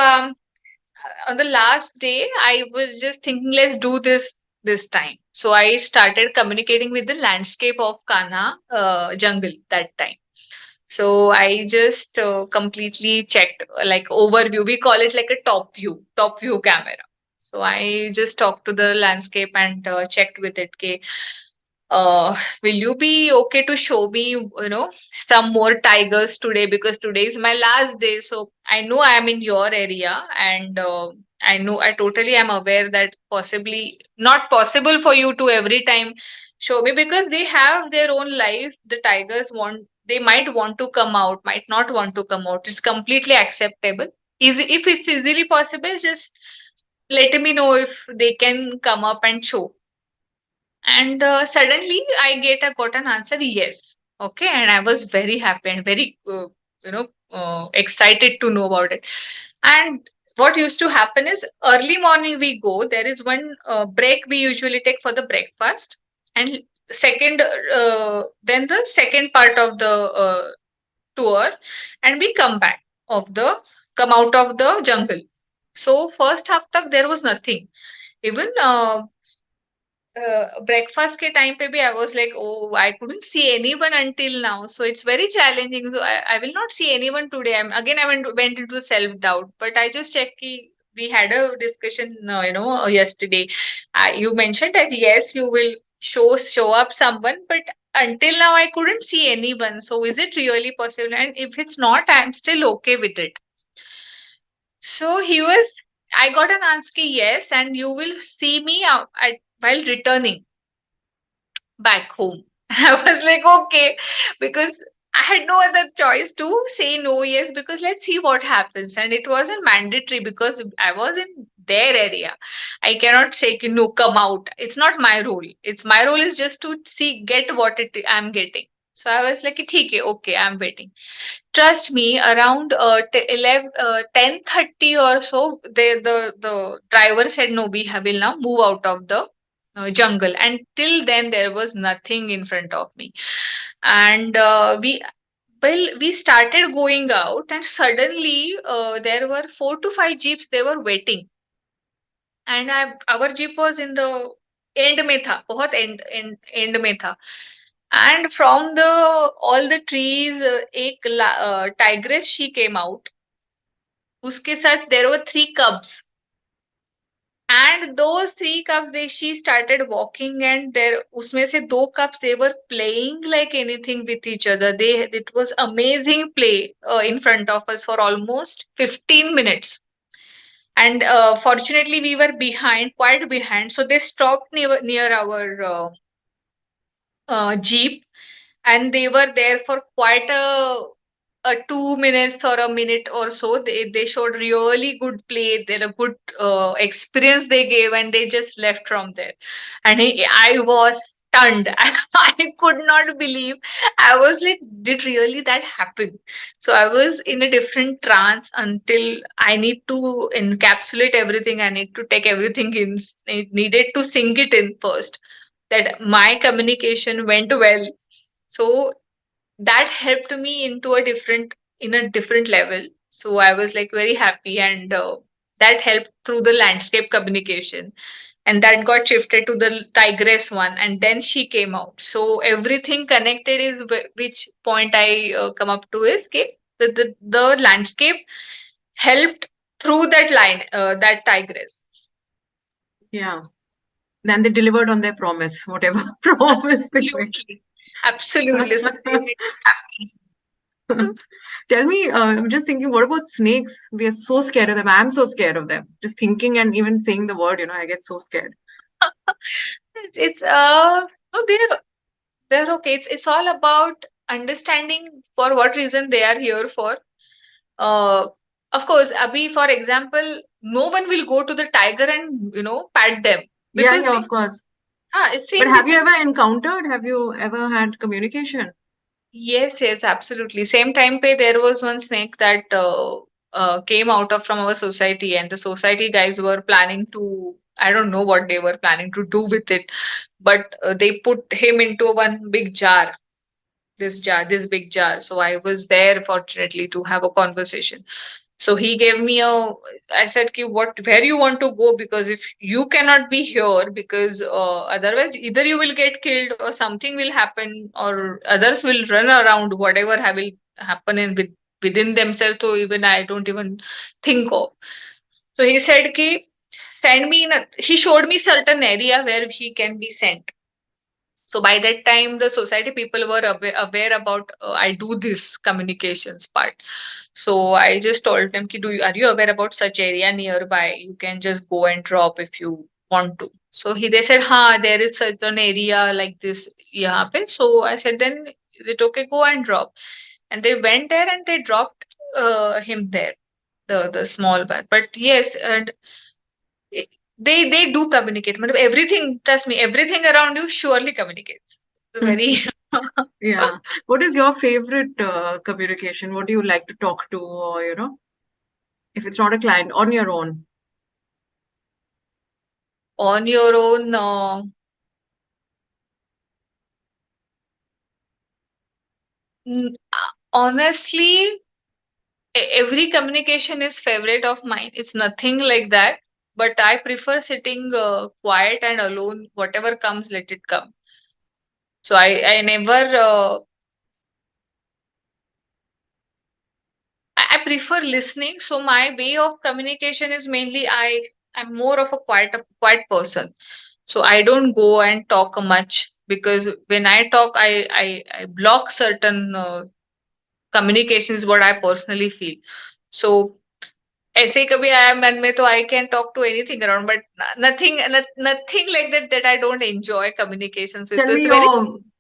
Speaker 2: on the last day, I was just thinking, let's do this time. So I started communicating with the landscape of Kanha jungle that time. So I just completely checked, like overview. We call it like a top view camera. So I just talked to the landscape and checked with it. Okay, will you be okay to show me, some more tigers today, because today is my last day. So I know I am in your area, and I totally am aware that possibly not possible for you to every time show me, because they have their own life. The tigers they might want to come out, might not want to come out. It's completely acceptable. If it's easily possible, just let me know if they can come up and show. And suddenly got an answer, yes. Okay, and I was very happy and very excited to know about it. And what used to happen is, early morning we go, there is one break we usually take for the breakfast, and second then the second part of the tour, and we come out of the jungle. So first half tak there was nothing. Even breakfast ke time pe bhi I was like, oh, I couldn't see anyone until now. So it's very challenging. So I will not see anyone today. I went into self doubt, but I just checked ki we had a discussion, yesterday. You mentioned that yes, you will show up someone, but until now I couldn't see anyone. So is it really possible? And if it's not, I'm still okay with it. So I got an answer, yes, and you will see me while returning back home. I was like, okay, because I had no other choice to say no, yes, because let's see what happens. And it wasn't mandatory because I was in their area. I cannot say, no, come out. It's not my role. It's my role is just to get what I'm getting. So I was like, okay, okay, I'm waiting. Trust me, around 11, 10:30 or so, the driver said, no, will now move out of the jungle. And till then, there was nothing in front of me. And we started going out, and suddenly there were 4 to 5 jeeps. They were waiting, and our jeep was in the end में था, बहुत end में था. And from the all the trees, एक tigress she came out. उसके साथ there were 3 cubs, And those 3 cups, she started walking, and there usme se 2 cups they were playing like anything with each other. It was amazing play in front of us for almost 15 minutes. And fortunately we were quite behind, so they stopped near our jeep, and they were there for quite a 2 minutes or a minute or so. They showed really good play. They had a good experience they gave, and they just left from there. And I was stunned. I could not believe. I was like, did really that happen? So I was in a different trance until I need to encapsulate everything. I need to take everything in. It needed to sink it in first, that my communication went well. So that helped me in a different level. So I was like very happy, and that helped through the landscape communication, and that got shifted to the tigress one, and then she came out. So everything connected is which point I come up to is the landscape helped through that line, that tigress.
Speaker 1: Yeah. Then they delivered on their promise, whatever promise they made.
Speaker 2: Absolutely. So they made me happy.
Speaker 1: Tell me, I'm just thinking, what about snakes? We are so scared of them. I'm so scared of them. Just thinking and even saying the word, I get so scared.
Speaker 2: It's no, they're okay. It's all about understanding for what reason they are here for. Uh, of course, Abhi, for example, no one will go to the tiger and pat them
Speaker 1: Yeah,
Speaker 2: because
Speaker 1: yeah, of course.
Speaker 2: it's
Speaker 1: But
Speaker 2: same
Speaker 1: have
Speaker 2: with
Speaker 1: you
Speaker 2: the.
Speaker 1: ever encountered, have you ever had communication?
Speaker 2: Yes, absolutely. Same time pay, there was one snake that came out of from our society, and the society guys were planning to. I don't know what they were planning to do with it, but they put him into one big jar. This big jar. So I was there, fortunately, to have a conversation. So he gave me I said, Ki, where you want to go? Because if you cannot be here, because otherwise either you will get killed or something will happen, or others will run around, whatever will happen within themselves. So even I don't even think of. So he said, Ki, send me he showed me certain area where he can be sent. So by that time, the society people were aware about I do this communications part. So I just told them, Ki, are you aware about such area nearby? You can just go and drop if you want to. So they said, ha, there is such an area like this. Yeah. So I said, then is it okay? Go and drop. And they went there and they dropped him there, the small one. But yes, and they do communicate. Everything, trust me, everything around you surely communicates. Very.
Speaker 1: Yeah. What is your favorite communication? What do you like to talk to, or, if it's not a client, on your own?
Speaker 2: On your own. Honestly, every communication is favorite of mine. It's nothing like that. But I prefer sitting quiet and alone. Whatever comes, let it come. So I never. I prefer listening. So my way of communication is mainly I'm more of a quiet person. So I don't go and talk much, because when I talk, I block certain communications, what I personally feel. So ऐसे ही कभी आया मन में तो I can talk to anything around, but nothing like that I don't enjoy communications with.
Speaker 1: Tell
Speaker 2: So
Speaker 1: me
Speaker 2: it's a very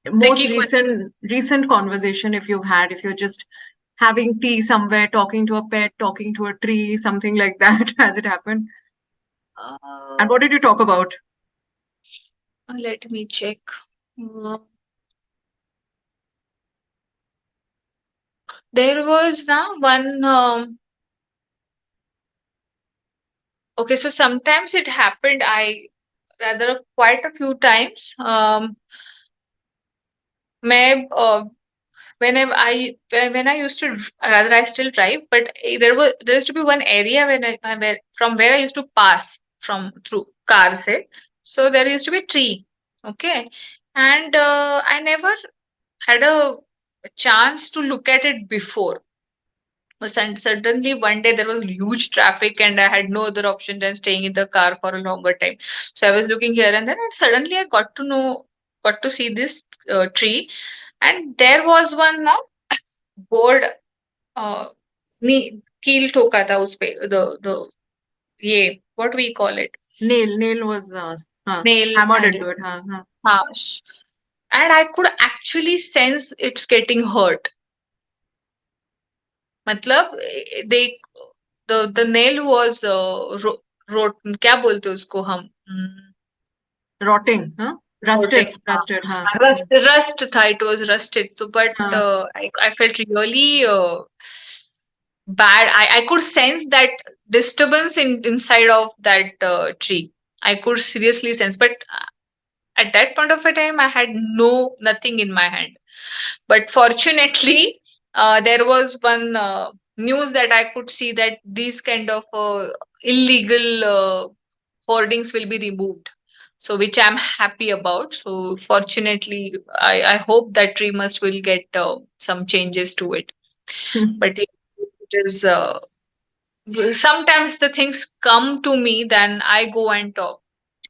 Speaker 1: your most
Speaker 2: tricky question.
Speaker 1: recent conversation, if you've had, if you're just having tea somewhere, talking to a pet, talking to a tree, something like that. Has it happened? And what did you talk about?
Speaker 2: Let me check. Uh, there was now one. Okay, so sometimes it happened. I rather quite a few times. मैं when I used to rather I still drive, but there used to be one area from where I used to pass from through car se. So there used to be a tree, okay, and I never had a chance to look at it before. Suddenly one day there was huge traffic and I had no other option than staying in the car for a longer time. So I was looking here and then, and suddenly I got to see this tree, and there was one now board. uh, नी कील ठोका था उस पे, the ये what we call it,
Speaker 1: Nail was
Speaker 2: nail
Speaker 1: hammered
Speaker 2: and
Speaker 1: into it.
Speaker 2: हाँ, and I could actually sense it's getting hurt. मतलब they the nail was rot, क्या बोलते हैं उसको हम,
Speaker 1: Rotting,
Speaker 2: rotting,
Speaker 1: rusted,
Speaker 2: rust था, it was rusted. So but I felt really bad. I could sense that disturbance inside of that tree. I could seriously sense, but at that point of a time I had nothing in my hand. But fortunately there was one news that I could see that these kind of illegal hoardings will be removed, so which I'm happy about. So fortunately I hope that tree must will get some changes to it. But it is sometimes the things come to me, then I go and talk.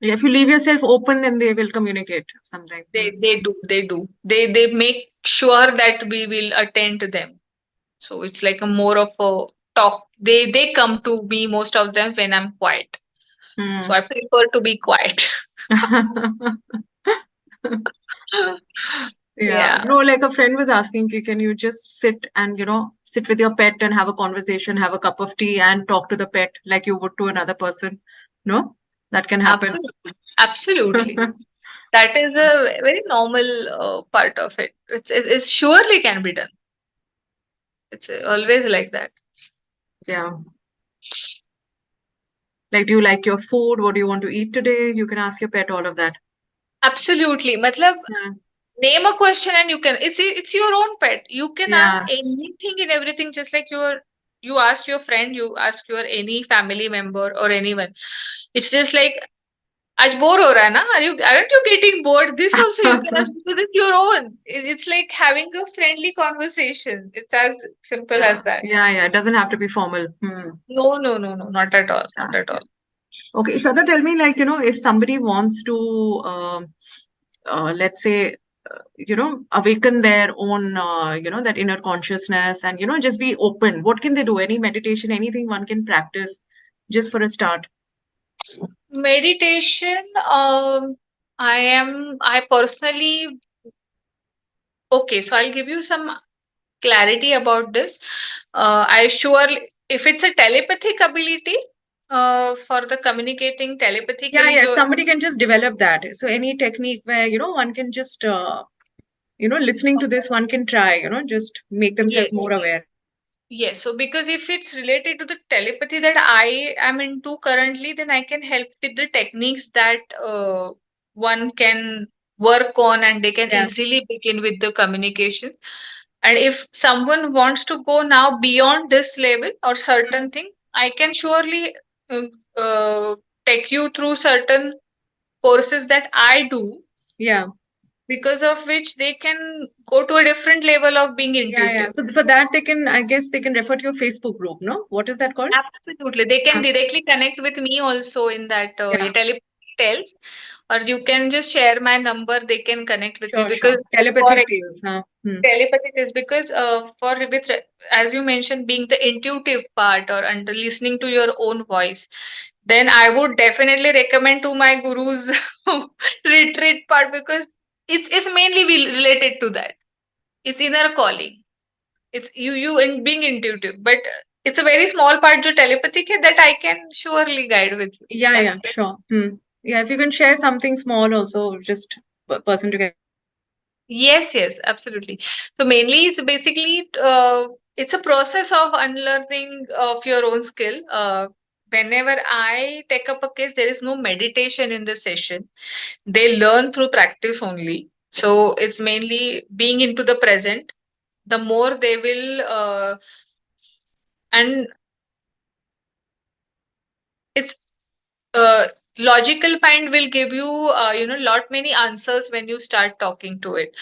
Speaker 1: If you leave yourself open, then they will communicate something.
Speaker 2: They make sure that we will attend to them. So it's like a more of a talk. They come to me most of them when I'm quiet. So I prefer to be quiet.
Speaker 1: Yeah. No, like a friend was asking, can you just sit and, sit with your pet and have a conversation, have a cup of tea and talk to the pet like you would to another person? No, that can happen.
Speaker 2: Absolutely. That is a very normal part of it. It's surely can be done. It's always like that.
Speaker 1: Yeah. Like, do you like your food? What do you want to eat today? You can ask your pet all of that.
Speaker 2: Absolutely. Matlab, name a question and you can, it's your own pet. You can ask anything and everything, just like you ask your friend, you ask your any family member or anyone. It's just like, आज bore हो रहा है ना? Aren't you getting bored? This also you can ask because it's your own. It's like having a friendly conversation. It's as simple as that.
Speaker 1: Yeah. It doesn't have to be formal.
Speaker 2: No, not at all. Not at all.
Speaker 1: Okay, Shraddha, tell me, like, if somebody wants to, let's say, awaken their own, that inner consciousness and, just be open, what can they do? Any meditation, anything one can practice just for a start?
Speaker 2: Meditation, I personally, okay, so I'll give you some clarity about this. I surely, if it's a telepathic ability, for the communicating telepathically,
Speaker 1: Yeah, somebody can just develop that. So any technique where, one can just, listening to this, one can try, just make themselves
Speaker 2: yes,
Speaker 1: more aware.
Speaker 2: yes. So because if it's related to the telepathy that I am into currently, then I can help with the techniques that one can work on and they can easily begin with the communication. And if someone wants to go now beyond this level or certain thing, I can surely take you through certain courses that I do.
Speaker 1: Yeah.
Speaker 2: Because of which they can go to a different level of being intuitive.
Speaker 1: Yeah. So for that, I guess they can refer to your Facebook group, no? What is that called?
Speaker 2: Absolutely. They can directly connect with me also in that telepathy tells, or you can just share my number. They can connect with me because
Speaker 1: telepathy feels,
Speaker 2: telepathy is because for with as you mentioned, being the intuitive part or under listening to your own voice, then I would definitely recommend to my guru's retreat part because it's mainly related to that. It's inner calling. It's you and being intuitive, but it's a very small part जो telepathic है that I can surely guide with you.
Speaker 1: Yeah, sure. Yeah, if you can share something small also, just person to get.
Speaker 2: Yes, absolutely. So mainly it's basically it's a process of unlearning of your own skill. Whenever I take up a case, there is no meditation in the session. They learn through practice only. So it's mainly being into the present. The more they will and it's logical mind will give you lot many answers when you start talking to it.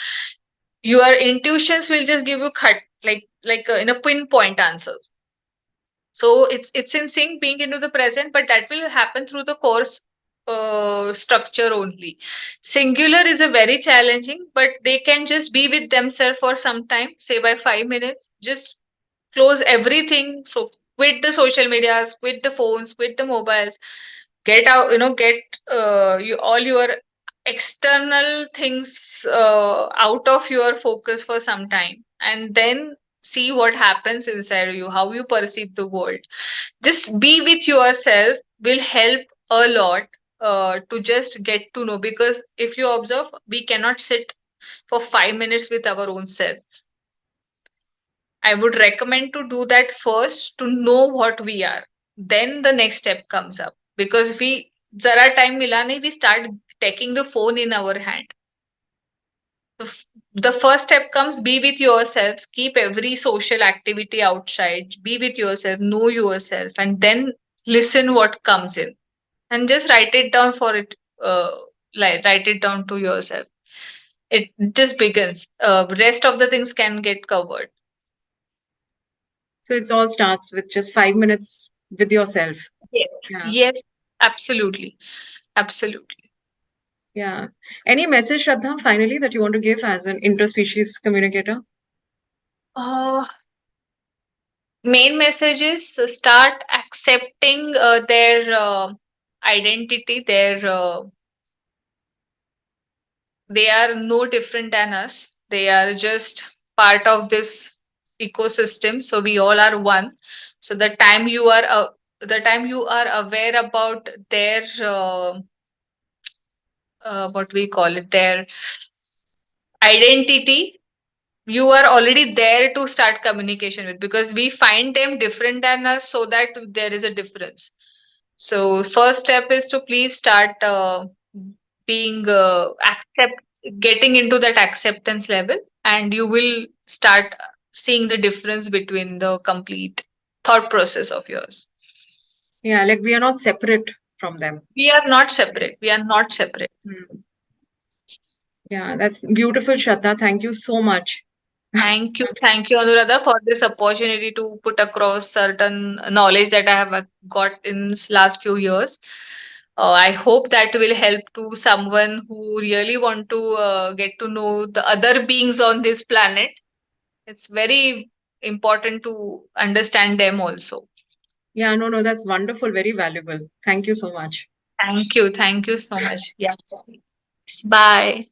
Speaker 2: Your intuitions will just give you cut like in a pinpoint answers. So it's in sync, being into the present, but that will happen through the course structure only. Singular is a very challenging, but they can just be with themselves for some time, say by 5 minutes, just close everything. So quit the social medias, quit the phones, quit the mobiles, get out, get all your external things out of your focus for some time, and then see what happens inside you, how you perceive the world. Just be with yourself will help a lot to just get to know, because if you observe, we cannot sit for 5 minutes with our own selves. I would recommend to do that first, to know what we are. Then the next step comes up, because we zara time mila nahi, we start taking the phone in our hand. The the first step comes, be with yourself, keep every social activity outside, be with yourself, know yourself, and then listen what comes in, and just write it down for it. Like, write it down to yourself. It just begins. Rest of the things can get covered.
Speaker 1: So it all starts with just 5 minutes with yourself.
Speaker 2: Yes.
Speaker 1: Yeah.
Speaker 2: Yes, absolutely. Absolutely.
Speaker 1: Yeah. Any message, Shraddha, finally, that you want to give as an interspecies communicator?
Speaker 2: Uh, Main message is, start accepting their identity. They are no different than us. They are just part of this ecosystem. So we all are one. So the time you are aware about their what we call it, their identity, you are already there to start communication with, because we find them different than us, so that there is a difference. So first step is to please start being accept getting into that acceptance level, and you will start seeing the difference between the complete thought process of yours.
Speaker 1: Yeah, like we are not separate from them.
Speaker 2: We are not separate. We are not separate.
Speaker 1: Hmm. Yeah, that's beautiful, Shraddha. Thank you so much.
Speaker 2: Thank you, Anuradha, for this opportunity to put across certain knowledge that I have got in last few years. I hope that will help to someone who really want to get to know the other beings on this planet. It's very important to understand them also.
Speaker 1: Yeah, no, no, that's wonderful, very valuable. Thank you so much.
Speaker 2: Thank you so much. Yeah. Bye.